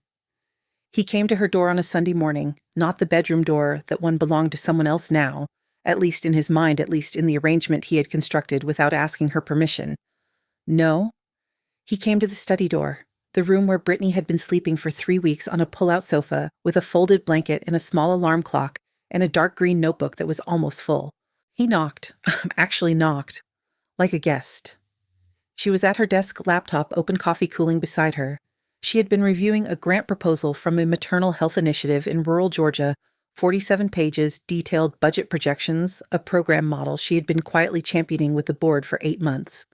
He came to her door on a Sunday morning, not the bedroom door that one belonged to someone else now, at least in his mind, at least in the arrangement he had constructed without asking her permission. No. He came to the study door, the room where Brittney had been sleeping for 3 weeks on a pull-out sofa with a folded blanket and a small alarm clock and a dark green notebook that was almost full. He knocked, actually knocked, like a guest. She was at her desk, laptop, open coffee cooling beside her. She had been reviewing a grant proposal from a maternal health initiative in rural Georgia, 47 pages, detailed budget projections, a program model she had been quietly championing with the board for 8 months.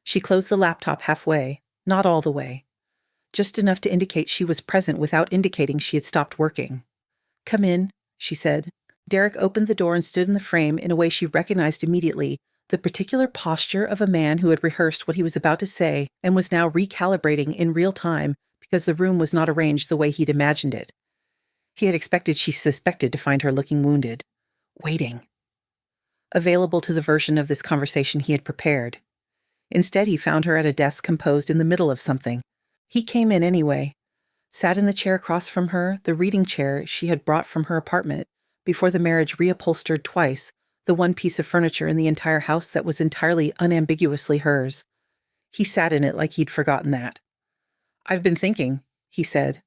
She closed the laptop halfway, not all the way. Just enough to indicate she was present without indicating she had stopped working. "Come in," she said. Derek opened the door and stood in the frame in a way she recognized immediately, the particular posture of a man who had rehearsed what he was about to say and was now recalibrating in real time because the room was not arranged the way he'd imagined it. He had expected she suspected to find her looking wounded, waiting, available to the version of this conversation he had prepared. Instead, he found her at a desk composed in the middle of something. He came in anyway, sat in the chair across from her, the reading chair she had brought from her apartment, before the marriage reupholstered twice, the one piece of furniture in the entire house that was entirely unambiguously hers. He sat in it like he'd forgotten that. "I've been thinking," he said.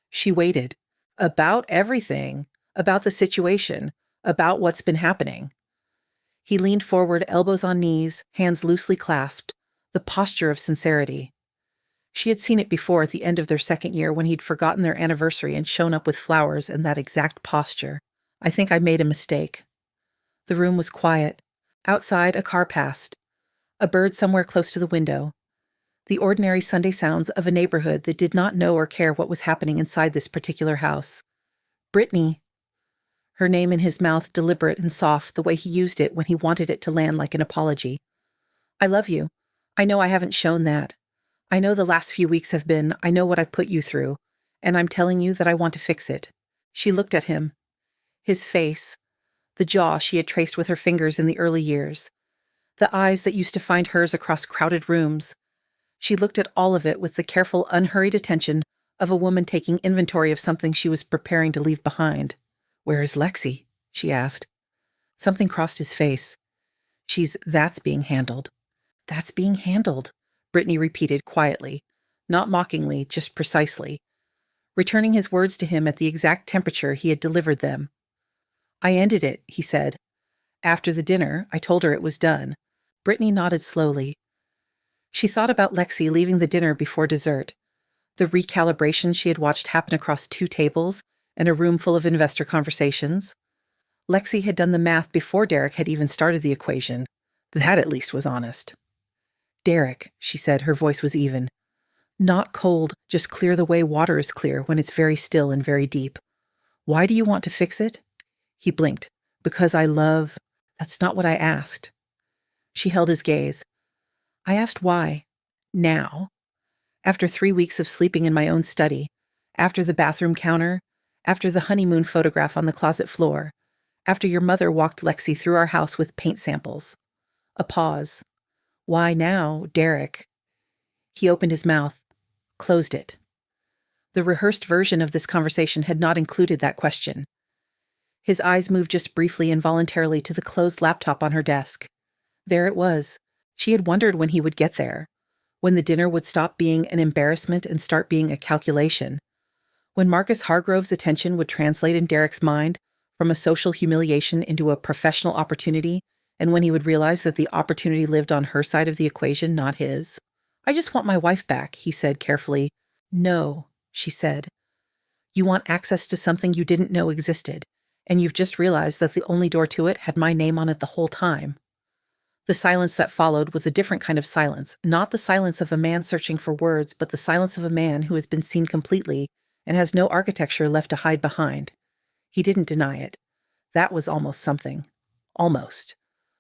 She waited. "About everything. About the situation. About what's been happening." He leaned forward, elbows on knees, hands loosely clasped, the posture of sincerity. She had seen it before at the end of their second year when he'd forgotten their anniversary and shown up with flowers and that exact posture. "I think I made a mistake." The room was quiet. Outside, a car passed. A bird somewhere close to the window. The ordinary Sunday sounds of a neighborhood that did not know or care what was happening inside this particular house. "Brittney." Her name in his mouth, deliberate and soft, the way he used it when he wanted it to land like an apology. "I love you. I know I haven't shown that. I know the last few weeks have been, I know what I put you through, and I'm telling you that I want to fix it." She looked at him. His face, the jaw she had traced with her fingers in the early years, the eyes that used to find hers across crowded rooms. She looked at all of it with the careful, unhurried attention of a woman taking inventory of something she was preparing to leave behind. "Where is Lexi?" she asked. Something crossed his face. That's being handled." "That's being handled," Brittney repeated quietly, not mockingly, just precisely, returning his words to him at the exact temperature he had delivered them. "I ended it," he said. "After the dinner, I told her it was done." Brittney nodded slowly. She thought about Lexi leaving the dinner before dessert, the recalibration she had watched happen across 2 tables and a room full of investor conversations. Lexi had done the math before Derek had even started the equation. That at least was honest. "Derek," she said, her voice was even. "Not cold, just clear the way water is clear when it's very still and very deep. Why do you want to fix it?" He blinked. "Because I love—" "That's not what I asked." She held his gaze. "I asked why. Now. After 3 weeks of sleeping in my own study. After the bathroom counter. After the honeymoon photograph on the closet floor. After your mother walked Lexi through our house with paint samples." A pause. "Why now, Derek?" He opened his mouth, closed it. The rehearsed version of this conversation had not included that question. His eyes moved just briefly involuntarily to the closed laptop on her desk. There it was. She had wondered when he would get there, when the dinner would stop being an embarrassment and start being a calculation, when Marcus Hargrove's attention would translate in Derek's mind from a social humiliation into a professional opportunity, and when he would realize that the opportunity lived on her side of the equation, not his. "I just want my wife back," he said carefully. "No," she said. "You want access to something you didn't know existed, and you've just realized that the only door to it had my name on it the whole time." The silence that followed was a different kind of silence, not the silence of a man searching for words, but the silence of a man who has been seen completely and has no architecture left to hide behind. He didn't deny it. That was almost something. Almost.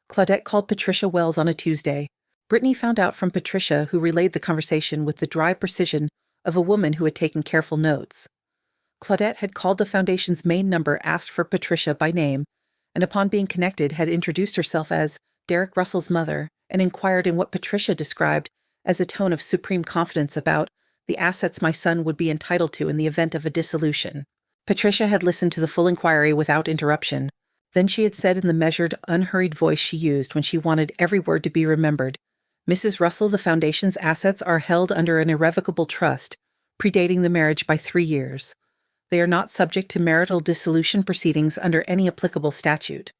Claudette called Patricia Wells on a Tuesday. Brittney found out from Patricia, who relayed the conversation with the dry precision of a woman who had taken careful notes. Claudette had called the foundation's main number, asked for Patricia by name, and upon being connected had introduced herself as Derek Russell's mother, and inquired in what Patricia described as a tone of supreme confidence about the assets my son would be entitled to in the event of a dissolution. Patricia had listened to the full inquiry without interruption. Then she had said in the measured, unhurried voice she used when she wanted every word to be remembered, "Mrs. Russell, the Foundation's assets are held under an irrevocable trust, predating the marriage by 3 years. They are not subject to marital dissolution proceedings under any applicable statute.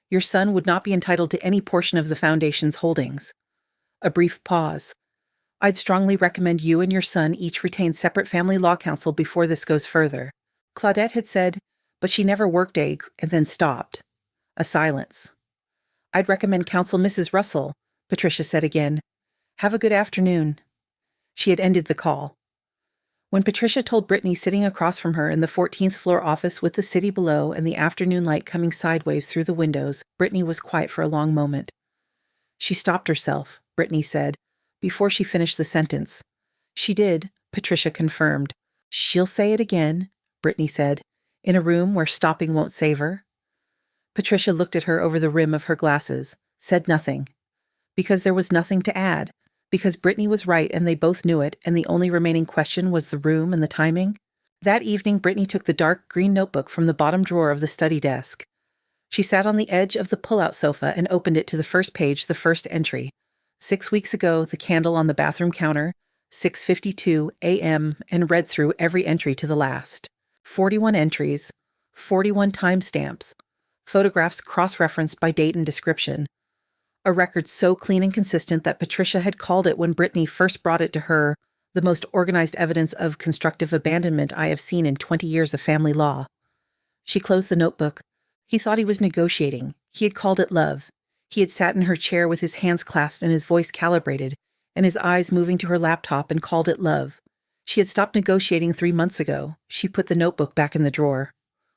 Your son would not be entitled to any portion of the Foundation's holdings." A brief pause. "I'd strongly recommend you and your son each retain separate family law counsel before this goes further." Claudette had said, "But she never worked and then stopped." A silence. "I'd recommend counsel Mrs. Russell," Patricia said again. "Have a good afternoon." She had ended the call. When Patricia told Brittney sitting across from her in the 14th floor office with the city below and the afternoon light coming sideways through the windows, Brittney was quiet for a long moment. "She stopped herself," Brittney said, before she finished the sentence. "She did," Patricia confirmed. "She'll say it again," Brittney said, "in a room where stopping won't save her." Patricia looked at her over the rim of her glasses, said nothing. Because there was nothing to add. Because Brittney was right and they both knew it, and the only remaining question was the room and the timing. That evening, Brittney took the dark green notebook from the bottom drawer of the study desk. She sat on the edge of the pull-out sofa and opened it to the first page, the first entry. 6 weeks ago, the candle on the bathroom counter, 6:52 a.m., and read through every entry to the last. 41 entries, 41 timestamps, photographs cross-referenced by date and description. A record so clean and consistent that Patricia had called it when Brittney first brought it to her the most organized evidence of constructive abandonment I have seen in 20 years of family law. She closed the notebook. He thought he was negotiating. He had called it love. He had sat in her chair with his hands clasped and his voice calibrated, and his eyes moving to her laptop, and called it love. She had stopped negotiating 3 months ago. She put the notebook back in the drawer,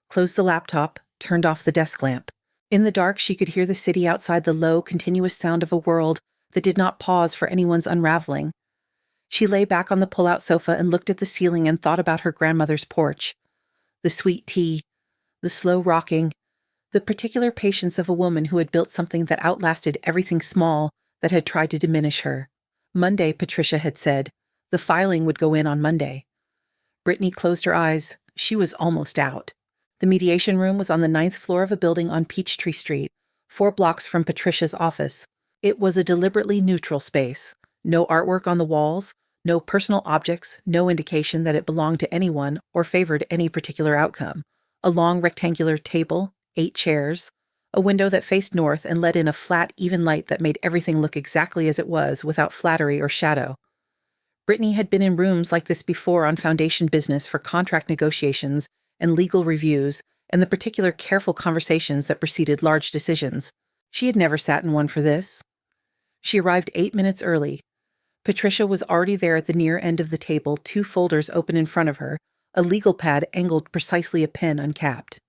closed the laptop, turned off the desk lamp. In the dark, she could hear the city outside, the low, continuous sound of a world that did not pause for anyone's unraveling. She lay back on the pull-out sofa and looked at the ceiling and thought about her grandmother's porch. The sweet tea, the slow rocking, the particular patience of a woman who had built something that outlasted everything small that had tried to diminish her. Monday, Patricia had said. The filing would go in on Monday. Brittney closed her eyes. She was almost out. The mediation room was on the 9th floor of a building on Peachtree Street, 4 blocks from Patricia's office. It was a deliberately neutral space. No artwork on the walls, no personal objects, no indication that it belonged to anyone or favored any particular outcome. A long rectangular table, 8 chairs, a window that faced north and let in a flat, even light that made everything look exactly as it was without flattery or shadow. Brittney had been in rooms like this before on Foundation business for contract negotiations and legal reviews and the particular careful conversations that preceded large decisions. She had never sat in one for this. She arrived 8 minutes early. Patricia was already there at the near end of the table, 2 folders open in front of her, a legal pad angled precisely, a pen uncapped.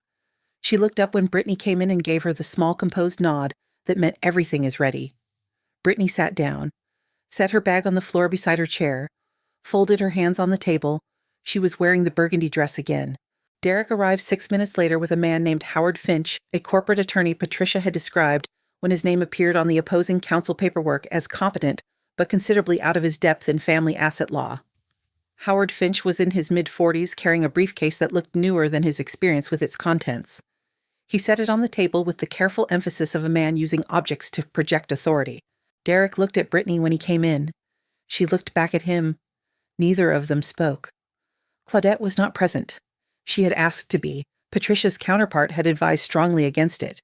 She looked up when Brittney came in and gave her the small composed nod that meant everything is ready. Brittney sat down, set her bag on the floor beside her chair, folded her hands on the table. She was wearing the burgundy dress again. Derek arrived 6 minutes later with a man named Howard Finch, a corporate attorney Patricia had described when his name appeared on the opposing counsel paperwork as competent but considerably out of his depth in family asset law. Howard Finch was in his mid-40s, carrying a briefcase that looked newer than his experience with its contents. He set it on the table with the careful emphasis of a man using objects to project authority. Derek looked at Brittney when he came in. She looked back at him. Neither of them spoke. Claudette was not present. She had asked to be. Patricia's counterpart had advised strongly against it.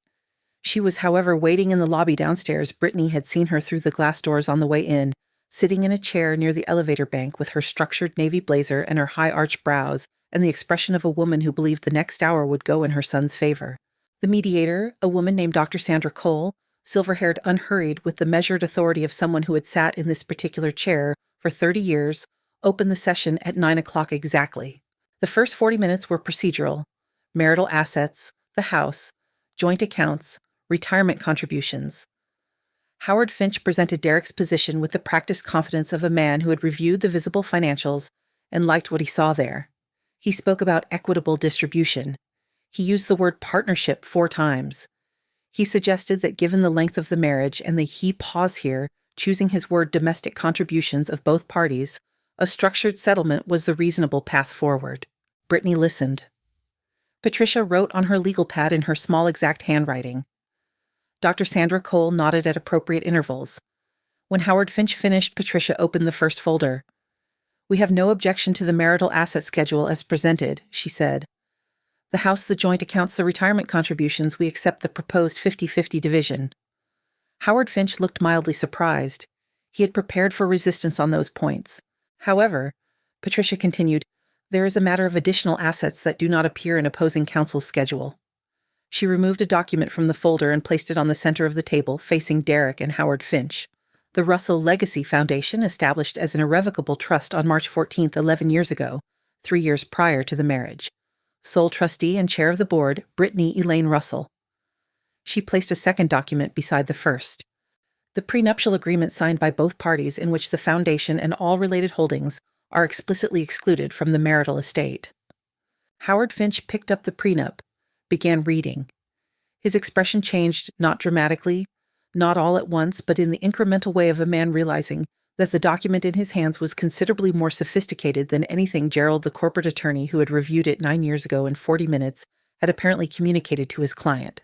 She was, however, waiting in the lobby downstairs. Brittney had seen her through the glass doors on the way in, sitting in a chair near the elevator bank with her structured navy blazer and her high-arched brows and the expression of a woman who believed the next hour would go in her son's favor. The mediator, a woman named Dr. Sandra Cole, silver-haired, unhurried, with the measured authority of someone who had sat in this particular chair for 30 years, opened the session at 9 o'clock exactly. The first 40 minutes were procedural: marital assets, the house, joint accounts, retirement contributions. Howard Finch presented Derek's position with the practiced confidence of a man who had reviewed the visible financials and liked what he saw there. He spoke about equitable distribution. He used the word partnership 4 times. He suggested that given the length of the marriage and the he pause here, choosing his word domestic contributions of both parties, a structured settlement was the reasonable path forward. Brittney listened. Patricia wrote on her legal pad in her small exact handwriting. Dr. Sandra Cole nodded at appropriate intervals. When Howard Finch finished, Patricia opened the first folder. "We have no objection to the marital asset schedule as presented," she said. "The house, the joint accounts, the retirement contributions, we accept the proposed 50-50 division." Howard Finch looked mildly surprised. He had prepared for resistance on those points. However, Patricia continued, "There is a matter of additional assets that do not appear in opposing counsel's schedule." She removed a document from the folder and placed it on the center of the table, facing Derek and Howard Finch. The Russell Legacy Foundation, established as an irrevocable trust on March 14th, 11 years ago, 3 years prior to the marriage. Sole trustee and chair of the board, Brittney Elaine Russell. She placed a second document beside the first. The prenuptial agreement signed by both parties in which the foundation and all related holdings are explicitly excluded from the marital estate. Howard Finch picked up the prenup, began reading. His expression changed, not dramatically, not all at once, but in the incremental way of a man realizing that the document in his hands was considerably more sophisticated than anything Gerald, the corporate attorney who had reviewed it 9 years ago in 40 minutes, had apparently communicated to his client.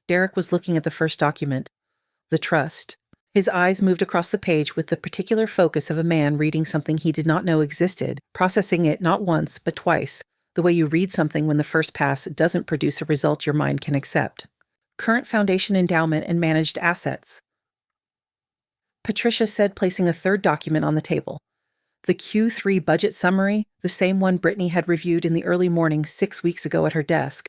Derek was looking at the first document, the trust. His eyes moved across the page with the particular focus of a man reading something he did not know existed, processing it not once, but twice, the way you read something when the first pass doesn't produce a result your mind can accept. Current foundation endowment and managed assets. Patricia said, placing a third document on the table. The Q3 budget summary, the same one Brittney had reviewed in the early morning 6 weeks ago at her desk,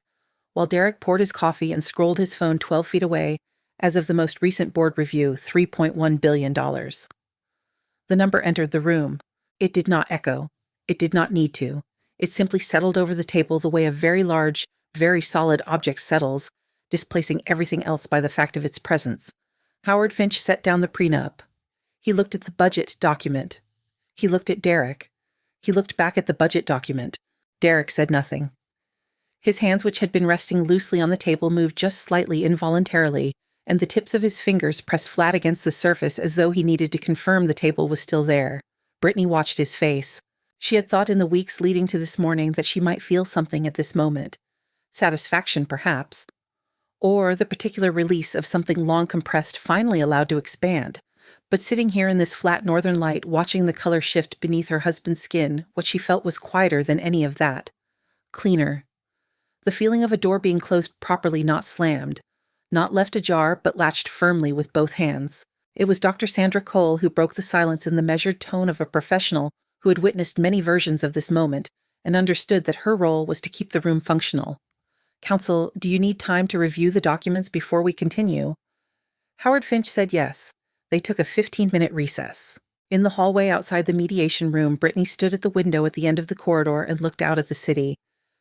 while Derek poured his coffee and scrolled his phone 12 feet away, as of the most recent board review, $3.1 billion. The number entered the room. It did not echo. It did not need to. It simply settled over the table the way a very large, very solid object settles, displacing everything else by the fact of its presence. Howard Finch set down the prenup. He looked at the budget document. He looked at Derek. He looked back at the budget document. Derek said nothing. His hands, which had been resting loosely on the table, moved just slightly involuntarily, and the tips of his fingers pressed flat against the surface as though he needed to confirm the table was still there. Brittney watched his face. She had thought in the weeks leading to this morning that she might feel something at this moment. Satisfaction, perhaps. Or the particular release of something long compressed finally allowed to expand. But sitting here in this flat northern light, watching the color shift beneath her husband's skin, what she felt was quieter than any of that. Cleaner. The feeling of a door being closed properly, not slammed. Not left ajar, but latched firmly with both hands. It was Dr. Sandra Cole who broke the silence in the measured tone of a professional who had witnessed many versions of this moment and understood that her role was to keep the room functional. "Counsel, do you need time to review the documents before we continue?" Howard Finch said yes. They took a 15-minute recess. In the hallway outside the mediation room, Brittney stood at the window at the end of the corridor and looked out at the city.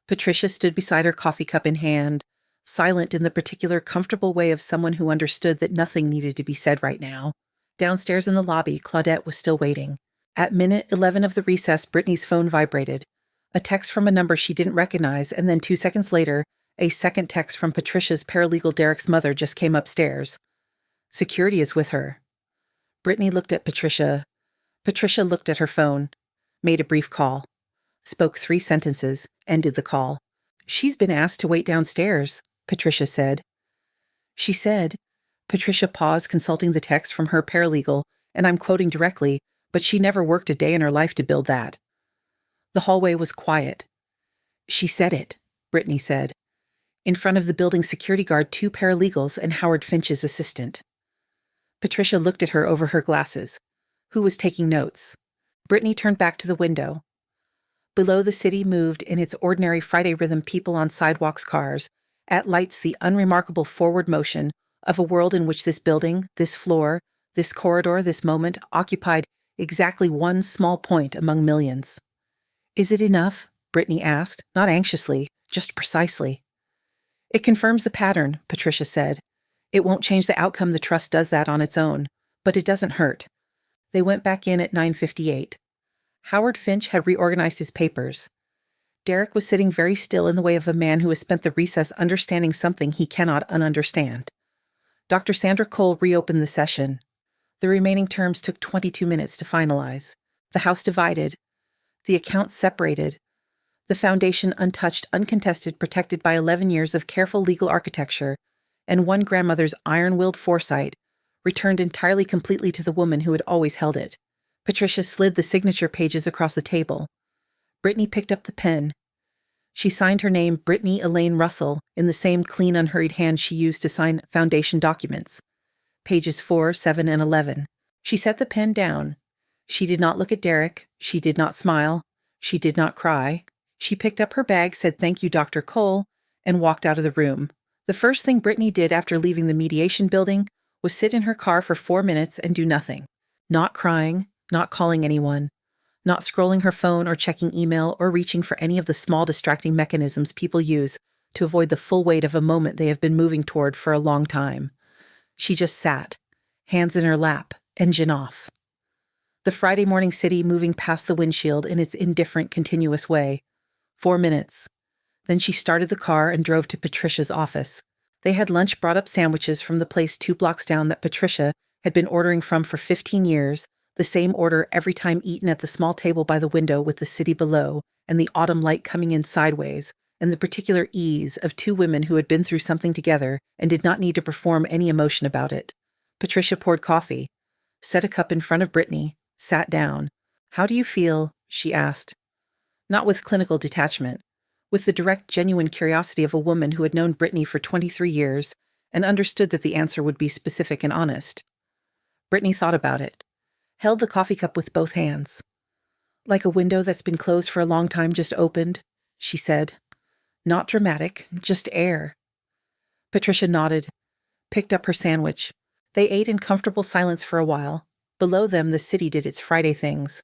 Patricia stood beside her coffee cup in hand, silent in the particular comfortable way of someone who understood that nothing needed to be said right now. Downstairs in the lobby, Claudette was still waiting. At minute 11 of the recess, Brittney's phone vibrated. A text from a number she didn't recognize, and then 2 seconds later, a second text from Patricia's paralegal Derek's mother just came upstairs. "Security is with her." Brittney looked at Patricia. Patricia looked at her phone, made a brief call, spoke 3 sentences, ended the call. "She's been asked to wait downstairs," Patricia said. "She said," Patricia paused, consulting the text from her paralegal, and I'm quoting directly, "but she never worked a day in her life to build that." The hallway was quiet. "She said it," Brittney said. In front of the building's security guard, 2 paralegals and Howard Finch's assistant. Patricia looked at her over her glasses. Who was taking notes? Brittney turned back to the window. Below, the city moved in its ordinary Friday rhythm, people on sidewalks, cars. At lights, the unremarkable forward motion of a world in which this building, this floor, this corridor, this moment occupied exactly one small point among millions. "Is it enough?" Brittney asked, not anxiously, just precisely. "It confirms the pattern," Patricia said. "It won't change the outcome, the trust does that on its own, but it doesn't hurt." They went back in at 9:58. Howard Finch had reorganized his papers. Derek was sitting very still in the way of a man who has spent the recess understanding something he cannot ununderstand. Dr. Sandra Cole reopened the session. The remaining terms took 22 minutes to finalize. The House divided. The accounts separated. The foundation untouched, uncontested, protected by 11 years of careful legal architecture, and one grandmother's iron-willed foresight, returned entirely completely to the woman who had always held it. Patricia slid the signature pages across the table. Brittney picked up the pen. She signed her name Brittney Elaine Russell in the same clean, unhurried hand she used to sign foundation documents. Pages 4, 7, and 11. She set the pen down. She did not look at Derek. She did not smile. She did not cry. She picked up her bag, said thank you, Dr. Cole, and walked out of the room. The first thing Brittney did after leaving the mediation building was sit in her car for 4 minutes and do nothing. Not crying, not calling anyone, not scrolling her phone or checking email or reaching for any of the small distracting mechanisms people use to avoid the full weight of a moment they have been moving toward for a long time. She just sat, hands in her lap, engine off. The Friday morning city moving past the windshield in its indifferent, continuous way. 4 minutes. Then she started the car and drove to Patricia's office. They had lunch, brought up sandwiches from the place 2 blocks down that Patricia had been ordering from for 15 years, the same order every time, eaten at the small table by the window with the city below and the autumn light coming in sideways, and the particular ease of 2 women who had been through something together and did not need to perform any emotion about it. Patricia poured coffee, set a cup in front of Brittney, sat down. "How do you feel?" she asked. Not with clinical detachment, with the direct, genuine curiosity of a woman who had known Brittney for 23 years and understood that the answer would be specific and honest. Brittney thought about it, held the coffee cup with both hands. "Like a window that's been closed for a long time just opened," she said. "Not dramatic, just air." Patricia nodded, picked up her sandwich. They ate in comfortable silence for a while. Below them, the city did its Friday things.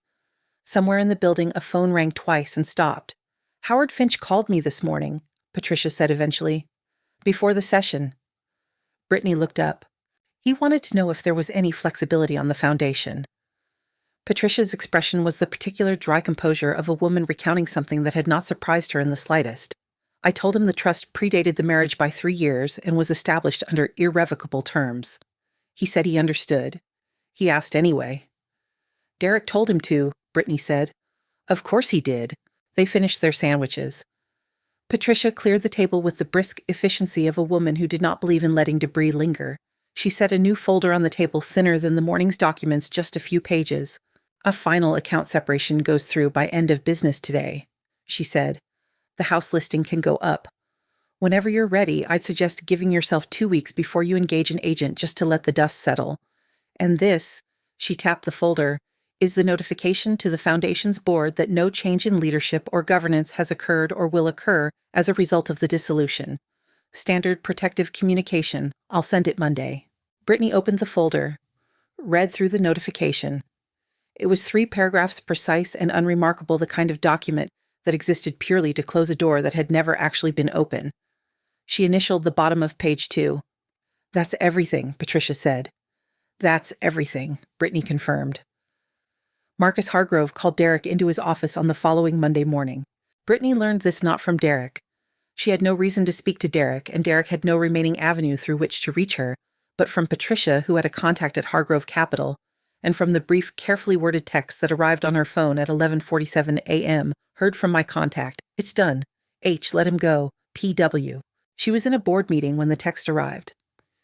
Somewhere in the building, a phone rang twice and stopped. "Howard Finch called me this morning," Patricia said eventually. "Before the session." Brittney looked up. He wanted to know if there was any flexibility on the foundation. Patricia's expression was the particular dry composure of a woman recounting something that had not surprised her in the slightest. "I told him the trust predated the marriage by 3 years and was established under irrevocable terms. He said he understood. He asked anyway." "Derek told him to," Brittney said. "Of course he did." They finished their sandwiches. Patricia cleared the table with the brisk efficiency of a woman who did not believe in letting debris linger. She set a new folder on the table thinner than the morning's documents, just a few pages. "A final account separation goes through by end of business today," she said. "The house listing can go up. Whenever you're ready, I'd suggest giving yourself 2 weeks before you engage an agent just to let the dust settle. And this," she tapped the folder, "is the notification to the Foundation's board that no change in leadership or governance has occurred or will occur as a result of the dissolution. Standard protective communication. I'll send it Monday." Brittney opened the folder, read through the notification. It was 3 paragraphs, precise and unremarkable, the kind of document that existed purely to close a door that had never actually been open. She initialed the bottom of page 2. "That's everything," Patricia said. "That's everything," Brittney confirmed. Marcus Hargrove called Derek into his office on the following Monday morning. Brittney learned this not from Derek. She had no reason to speak to Derek, and Derek had no remaining avenue through which to reach her, but from Patricia, who had a contact at Hargrove Capital, and from the brief, carefully worded text that arrived on her phone at 11:47 a.m., "Heard from my contact. It's done. H, let him go. P.W." She was in a board meeting when the text arrived.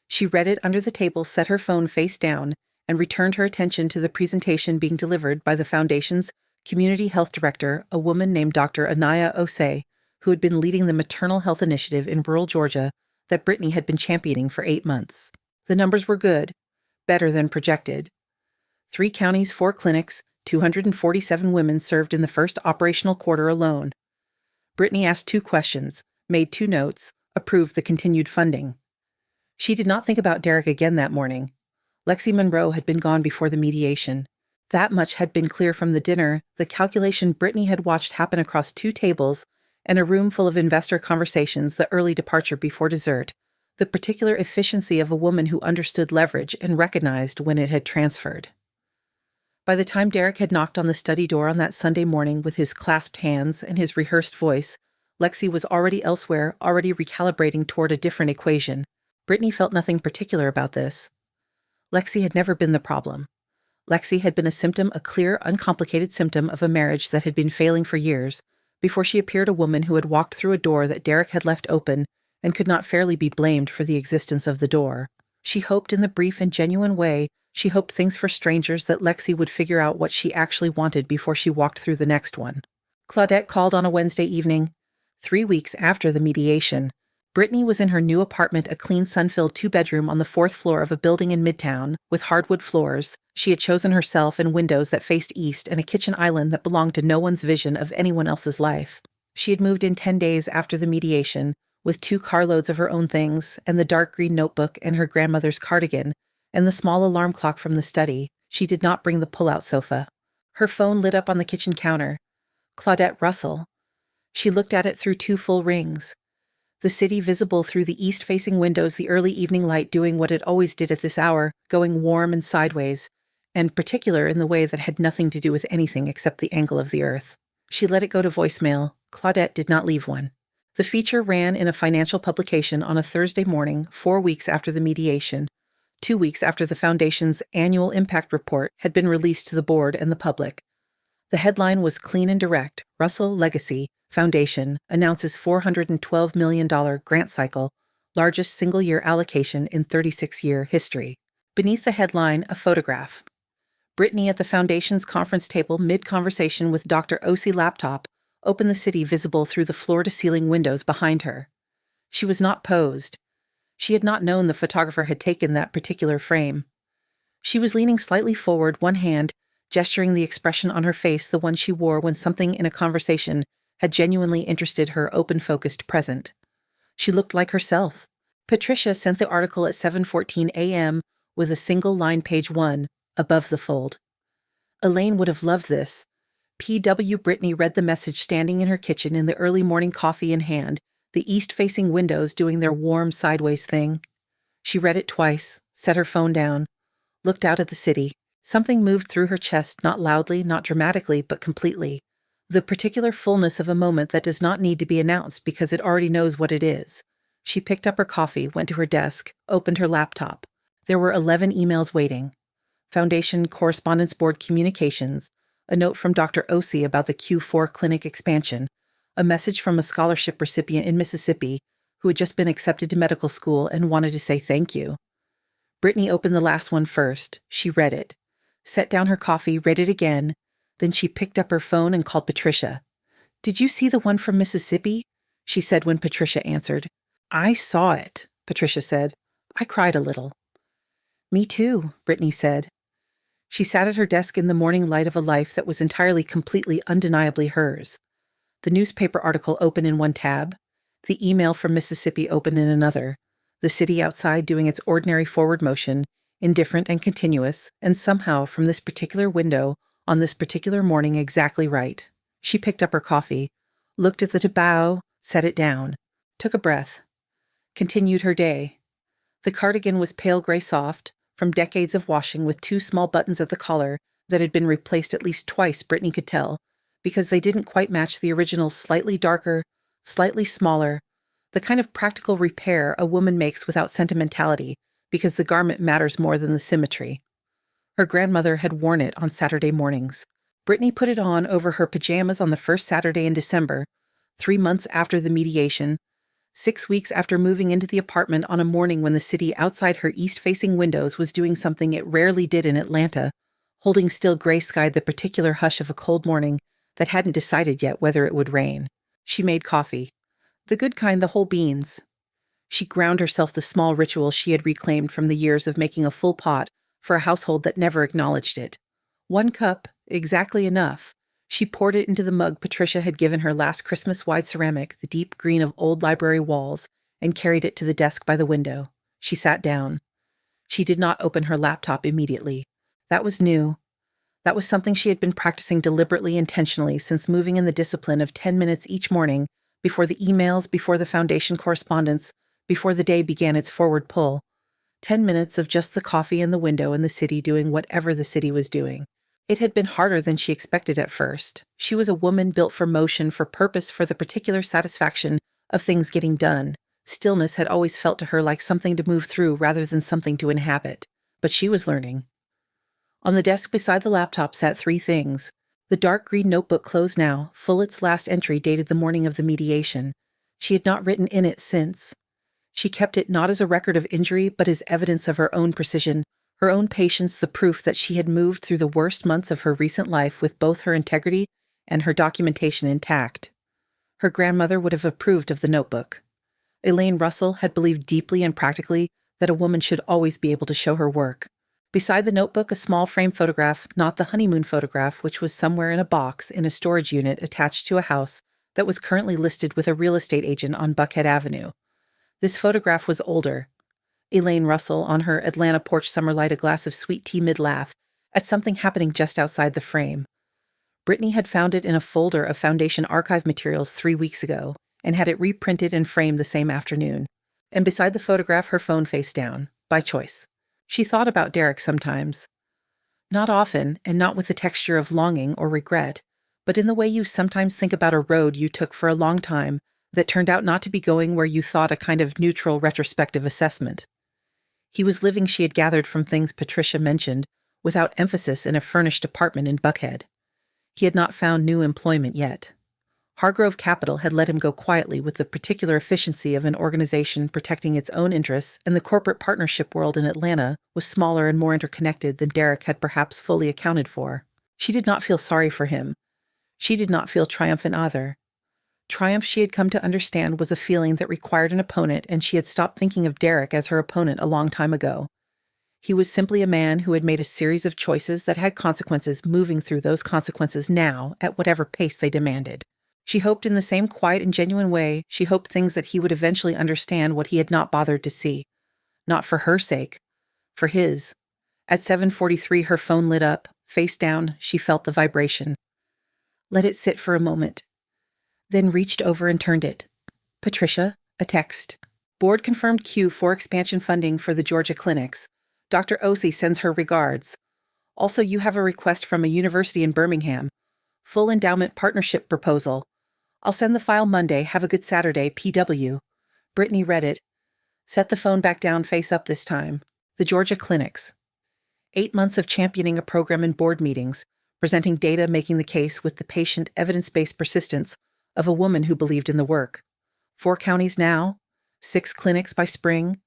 She read it under the table, set her phone face down, and returned her attention to the presentation being delivered by the Foundation's Community Health Director, a woman named Dr. Anaya Osei, who had been leading the maternal health initiative in rural Georgia that Brittney had been championing for 8 months. The numbers were good, better than projected. 3 counties, 4 clinics, 247 women served in the first operational quarter alone. Brittney asked 2 questions, made 2 notes, approved the continued funding. She did not think about Derek again that morning. Lexi Monroe had been gone before the mediation. That much had been clear from the dinner, the calculation Brittney had watched happen across 2 tables, and a room full of investor conversations, the early departure before dessert, the particular efficiency of a woman who understood leverage and recognized when it had transferred. By the time Derek had knocked on the study door on that Sunday morning with his clasped hands and his rehearsed voice, Lexi was already elsewhere, already recalibrating toward a different equation. Brittney felt nothing particular about this. Lexi had never been the problem. Lexi had been a clear, uncomplicated symptom of a marriage that had been failing for years, before she appeared a woman who had walked through a door that Derek had left open and could not fairly be blamed for the existence of the door. She hoped in the brief and genuine way she hoped things for strangers that Lexi would figure out what she actually wanted before she walked through the next one. Claudette called on a Wednesday evening, 3 weeks after the mediation. Brittney was in her new apartment, a clean, sun-filled 2-bedroom on the 4th floor of a building in Midtown, with hardwood floors she had chosen herself and windows that faced east and a kitchen island that belonged to no one's vision of anyone else's life. She had moved in 10 days after the mediation, with 2 carloads of her own things, and the dark green notebook and her grandmother's cardigan, and the small alarm clock from the study. She did not bring the pull-out sofa. Her phone lit up on the kitchen counter. Claudette Russell. She looked at it through 2 full rings. The city visible through the east-facing windows, the early evening light doing what it always did at this hour, going warm and sideways, and particular in the way that had nothing to do with anything except the angle of the earth. She let it go to voicemail. Claudette did not leave one. The feature ran in a financial publication on a Thursday morning, 4 weeks after the mediation, 2 weeks after the Foundation's annual impact report had been released to the board and the public. The headline was clean and direct: Russell Legacy Foundation announces $412 million grant cycle, largest single-year allocation in 36-year history. Beneath the headline, a photograph. Brittney at the Foundation's conference table, mid-conversation with Dr. O.C. laptop, opened the city visible through the floor-to-ceiling windows behind her. She was not posed. She had not known the photographer had taken that particular frame. She was leaning slightly forward, one hand gesturing the expression on her face, the one she wore when something in a conversation had genuinely interested her open-focused present. She looked like herself. Patricia sent the article at 7:14 a.m. with a single-line page 1, above the fold. Elaine would have loved this. P.W. Brittney read the message standing in her kitchen in the early morning, coffee in hand, the east-facing windows doing their warm sideways thing. She read it twice, set her phone down, looked out at the city. Something moved through her chest, not loudly, not dramatically, but completely. The particular fullness of a moment that does not need to be announced because it already knows what it is. She picked up her coffee, went to her desk, opened her laptop. There were 11 emails waiting. Foundation Correspondence Board communications, a note from Dr. O.C. about the Q4 clinic expansion, a message from a scholarship recipient in Mississippi who had just been accepted to medical school and wanted to say thank you. Brittney opened the last one first. She read it, set down her coffee, read it again. Then she picked up her phone and called Patricia. "Did you see the one from Mississippi?" she said when Patricia answered. "I saw it," Patricia said. "I cried a little." "Me too," Brittney said. She sat at her desk in the morning light of a life that was entirely, completely, undeniably hers. The newspaper article open in one tab, the email from Mississippi open in another, the city outside doing its ordinary forward motion, indifferent and continuous, and somehow, from this particular window, on this particular morning, exactly right. She picked up her coffee, looked at the tableau, set it down, took a breath, continued her day. The cardigan was pale gray soft, from decades of washing, with 2 small buttons at the collar that had been replaced at least twice, Brittney could tell, because they didn't quite match the original, slightly darker, slightly smaller, the kind of practical repair a woman makes without sentimentality, because the garment matters more than the symmetry. Her grandmother had worn it on Saturday mornings. Brittney put it on over her pajamas on the first Saturday in December, 3 months after the mediation, 6 weeks after moving into the apartment on a morning when the city outside her east-facing windows was doing something it rarely did in Atlanta, holding still gray-skied the particular hush of a cold morning that hadn't decided yet whether it would rain. She made coffee. The good kind, the whole beans. She ground herself the small ritual she had reclaimed from the years of making a full pot for a household that never acknowledged it. 1 cup, exactly enough. She poured it into the mug Patricia had given her last Christmas, wide ceramic, the deep green of old library walls, and carried it to the desk by the window. She sat down. She did not open her laptop immediately. That was new. That was something she had been practicing deliberately, intentionally, since moving in the discipline of 10 minutes each morning, before the emails, before the Foundation correspondence, before the day began its forward pull. 10 minutes of just the coffee and the window and the city doing whatever the city was doing. It had been harder than she expected at first. She was a woman built for motion, for purpose, for the particular satisfaction of things getting done. Stillness had always felt to her like something to move through rather than something to inhabit, but she was learning. On the desk beside the laptop sat 3 things. The dark green notebook closed now, full its last entry dated the morning of the mediation. She had not written in it since. She kept it not as a record of injury, but as evidence of her own precision, her own patience, the proof that she had moved through the worst months of her recent life with both her integrity and her documentation intact. Her grandmother would have approved of the notebook. Elaine Russell had believed deeply and practically that a woman should always be able to show her work. Beside the notebook, a small frame photograph, not the honeymoon photograph, which was somewhere in a box in a storage unit attached to a house that was currently listed with a real estate agent on Buckhead Avenue. This photograph was older. Elaine Russell, on her Atlanta porch summer light, a glass of sweet tea mid-laugh at something happening just outside the frame. Brittney had found it in a folder of Foundation archive materials 3 weeks ago and had it reprinted and framed the same afternoon. And beside the photograph, her phone face down, by choice. She thought about Derek sometimes. Not often, and not with the texture of longing or regret, but in the way you sometimes think about a road you took for a long time that turned out not to be going where you thought, a kind of neutral retrospective assessment. He was living, she had gathered from things Patricia mentioned, without emphasis in a furnished apartment in Buckhead. He had not found new employment yet. Hargrove Capital had let him go quietly with the particular efficiency of an organization protecting its own interests, and the corporate partnership world in Atlanta was smaller and more interconnected than Derek had perhaps fully accounted for. She did not feel sorry for him. She did not feel triumphant either. Triumph, she had come to understand, was a feeling that required an opponent, and she had stopped thinking of Derek as her opponent a long time ago. He was simply a man who had made a series of choices that had consequences, moving through those consequences now at whatever pace they demanded. She hoped, in the same quiet and genuine way, she hoped things that he would eventually understand what he had not bothered to see. Not for her sake, for his. At 7:43, her phone lit up. Face down, she felt the vibration. Let it sit for a moment. Then reached over and turned it. Patricia, a text. Board confirmed Q4 expansion funding for the Georgia clinics. Dr. Osei sends her regards. Also, you have a request from a university in Birmingham. Full endowment partnership proposal. I'll send the file Monday. Have a good Saturday, PW. Brittney read it. Set the phone back down, face up this time. The Georgia clinics. 8 months of championing a program in board meetings, presenting data, making the case with the patient, evidence-based persistence of a woman who believed in the work. 4 counties now, 6 clinics by spring,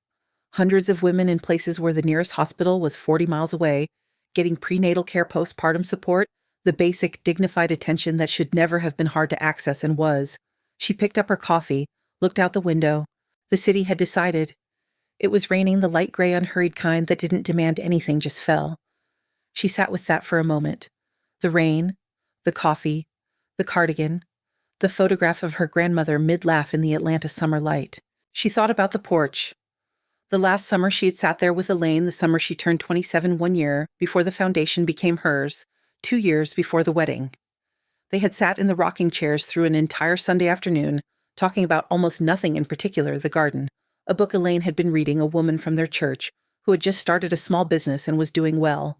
hundreds of women in places where the nearest hospital was 40 miles away, getting prenatal care, postpartum support, the basic, dignified attention that should never have been hard to access and was. She picked up her coffee, looked out the window. The city had decided. It was raining, the light gray, unhurried kind that didn't demand anything, just fell. She sat with that for a moment. The rain, the coffee, the cardigan, the photograph of her grandmother mid-laugh in the Atlanta summer light. She thought about the porch. The last summer she had sat there with Elaine, the summer she turned 27 one year, before the foundation became hers, 2 years before the wedding. They had sat in the rocking chairs through an entire Sunday afternoon, talking about almost nothing in particular, the garden, a book Elaine had been reading, a woman from their church, who had just started a small business and was doing well.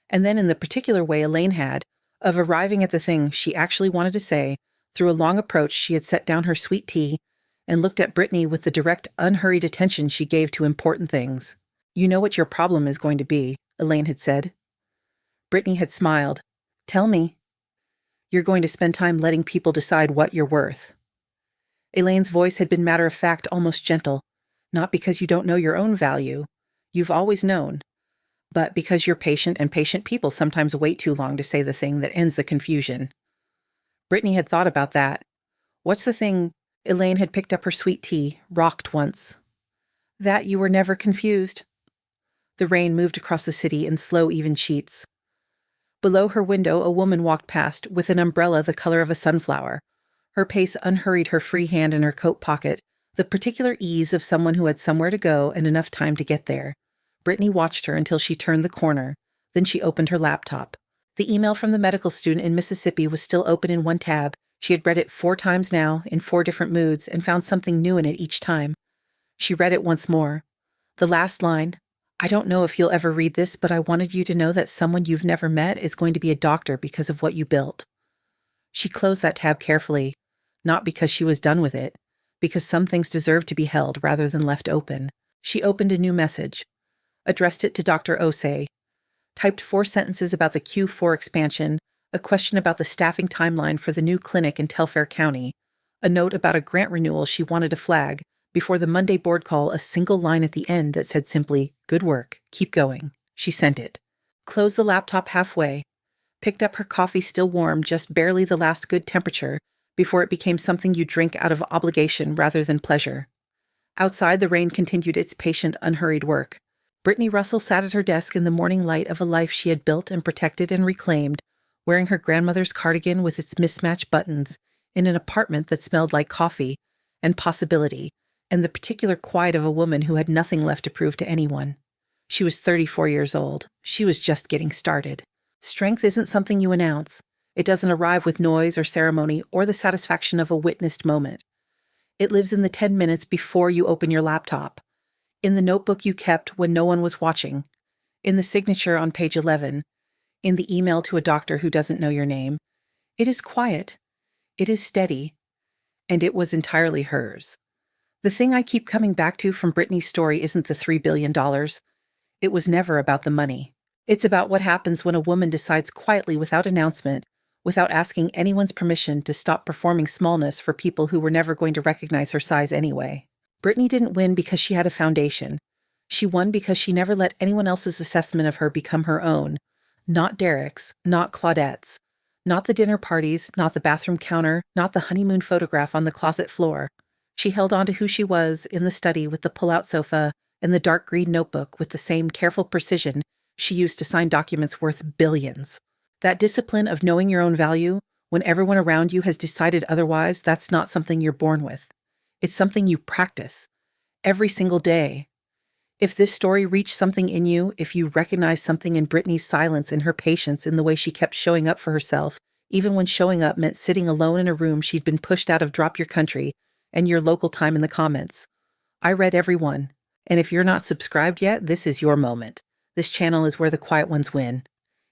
And then in the particular way Elaine had, of arriving at the thing she actually wanted to say, through a long approach she had set down her sweet tea and looked at Brittney with the direct, unhurried attention she gave to important things. You know what your problem is going to be, Elaine had said. Brittney had smiled. Tell me. You're going to spend time letting people decide what you're worth. Elaine's voice had been matter-of-fact, almost gentle, not because you don't know your own value. You've always known. But because you're patient, and patient people sometimes wait too long to say the thing that ends the confusion. Brittney had thought about that. What's the thing? Elaine had picked up her sweet tea, rocked once. That you were never confused. The rain moved across the city in slow, even sheets. Below her window, a woman walked past with an umbrella the color of a sunflower. Her pace unhurried, her free hand in her coat pocket, the particular ease of someone who had somewhere to go and enough time to get there. Brittney watched her until she turned the corner. Then she opened her laptop. The email from the medical student in Mississippi was still open in one tab. She had read it 4 times now, in 4 different moods, and found something new in it each time. She read it once more. The last line, I don't know if you'll ever read this, but I wanted you to know that someone you've never met is going to be a doctor because of what you built. She closed that tab carefully, not because she was done with it, because some things deserve to be held rather than left open. She opened a new message, addressed it to Dr. Osei, typed 4 sentences about the Q4 expansion, a question about the staffing timeline for the new clinic in Telfair County, a note about a grant renewal she wanted to flag, before the Monday board call, a single line at the end that said simply, "Good work, keep going." She sent it. Closed the laptop halfway, picked up her coffee still warm, just barely the last good temperature, before it became something you drink out of obligation rather than pleasure. Outside, the rain continued its patient, unhurried work. Brittney Russell sat at her desk in the morning light of a life she had built and protected and reclaimed, wearing her grandmother's cardigan with its mismatched buttons, in an apartment that smelled like coffee and possibility, and the particular quiet of a woman who had nothing left to prove to anyone. She was 34 years old. She was just getting started. Strength isn't something you announce. It doesn't arrive with noise or ceremony or the satisfaction of a witnessed moment. It lives in the 10 minutes before you open your laptop, in the notebook you kept when no one was watching, in the signature on page 11, in the email to a doctor who doesn't know your name. It is quiet. It is steady. And it was entirely hers. The thing I keep coming back to from Brittney's story isn't the $3 billion. It was never about the money. It's about what happens when a woman decides quietly, without announcement, without asking anyone's permission, to stop performing smallness for people who were never going to recognize her size anyway. Brittney didn't win because she had a foundation. She won because she never let anyone else's assessment of her become her own. Not Derek's, not Claudette's, not the dinner parties, not the bathroom counter, not the honeymoon photograph on the closet floor. She held on to who she was in the study with the pull-out sofa and the dark green notebook with the same careful precision she used to sign documents worth billions. That discipline of knowing your own value, when everyone around you has decided otherwise, that's not something you're born with. It's something you practice every single day. If this story reached something in you, if you recognize something in Brittney's silence, in her patience, in the way she kept showing up for herself, even when showing up meant sitting alone in a room she'd been pushed out of, drop your country and your local time in the comments. I read every one. And if you're not subscribed yet, this is your moment. This channel is where the quiet ones win.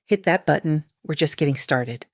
Hit that button. We're just getting started.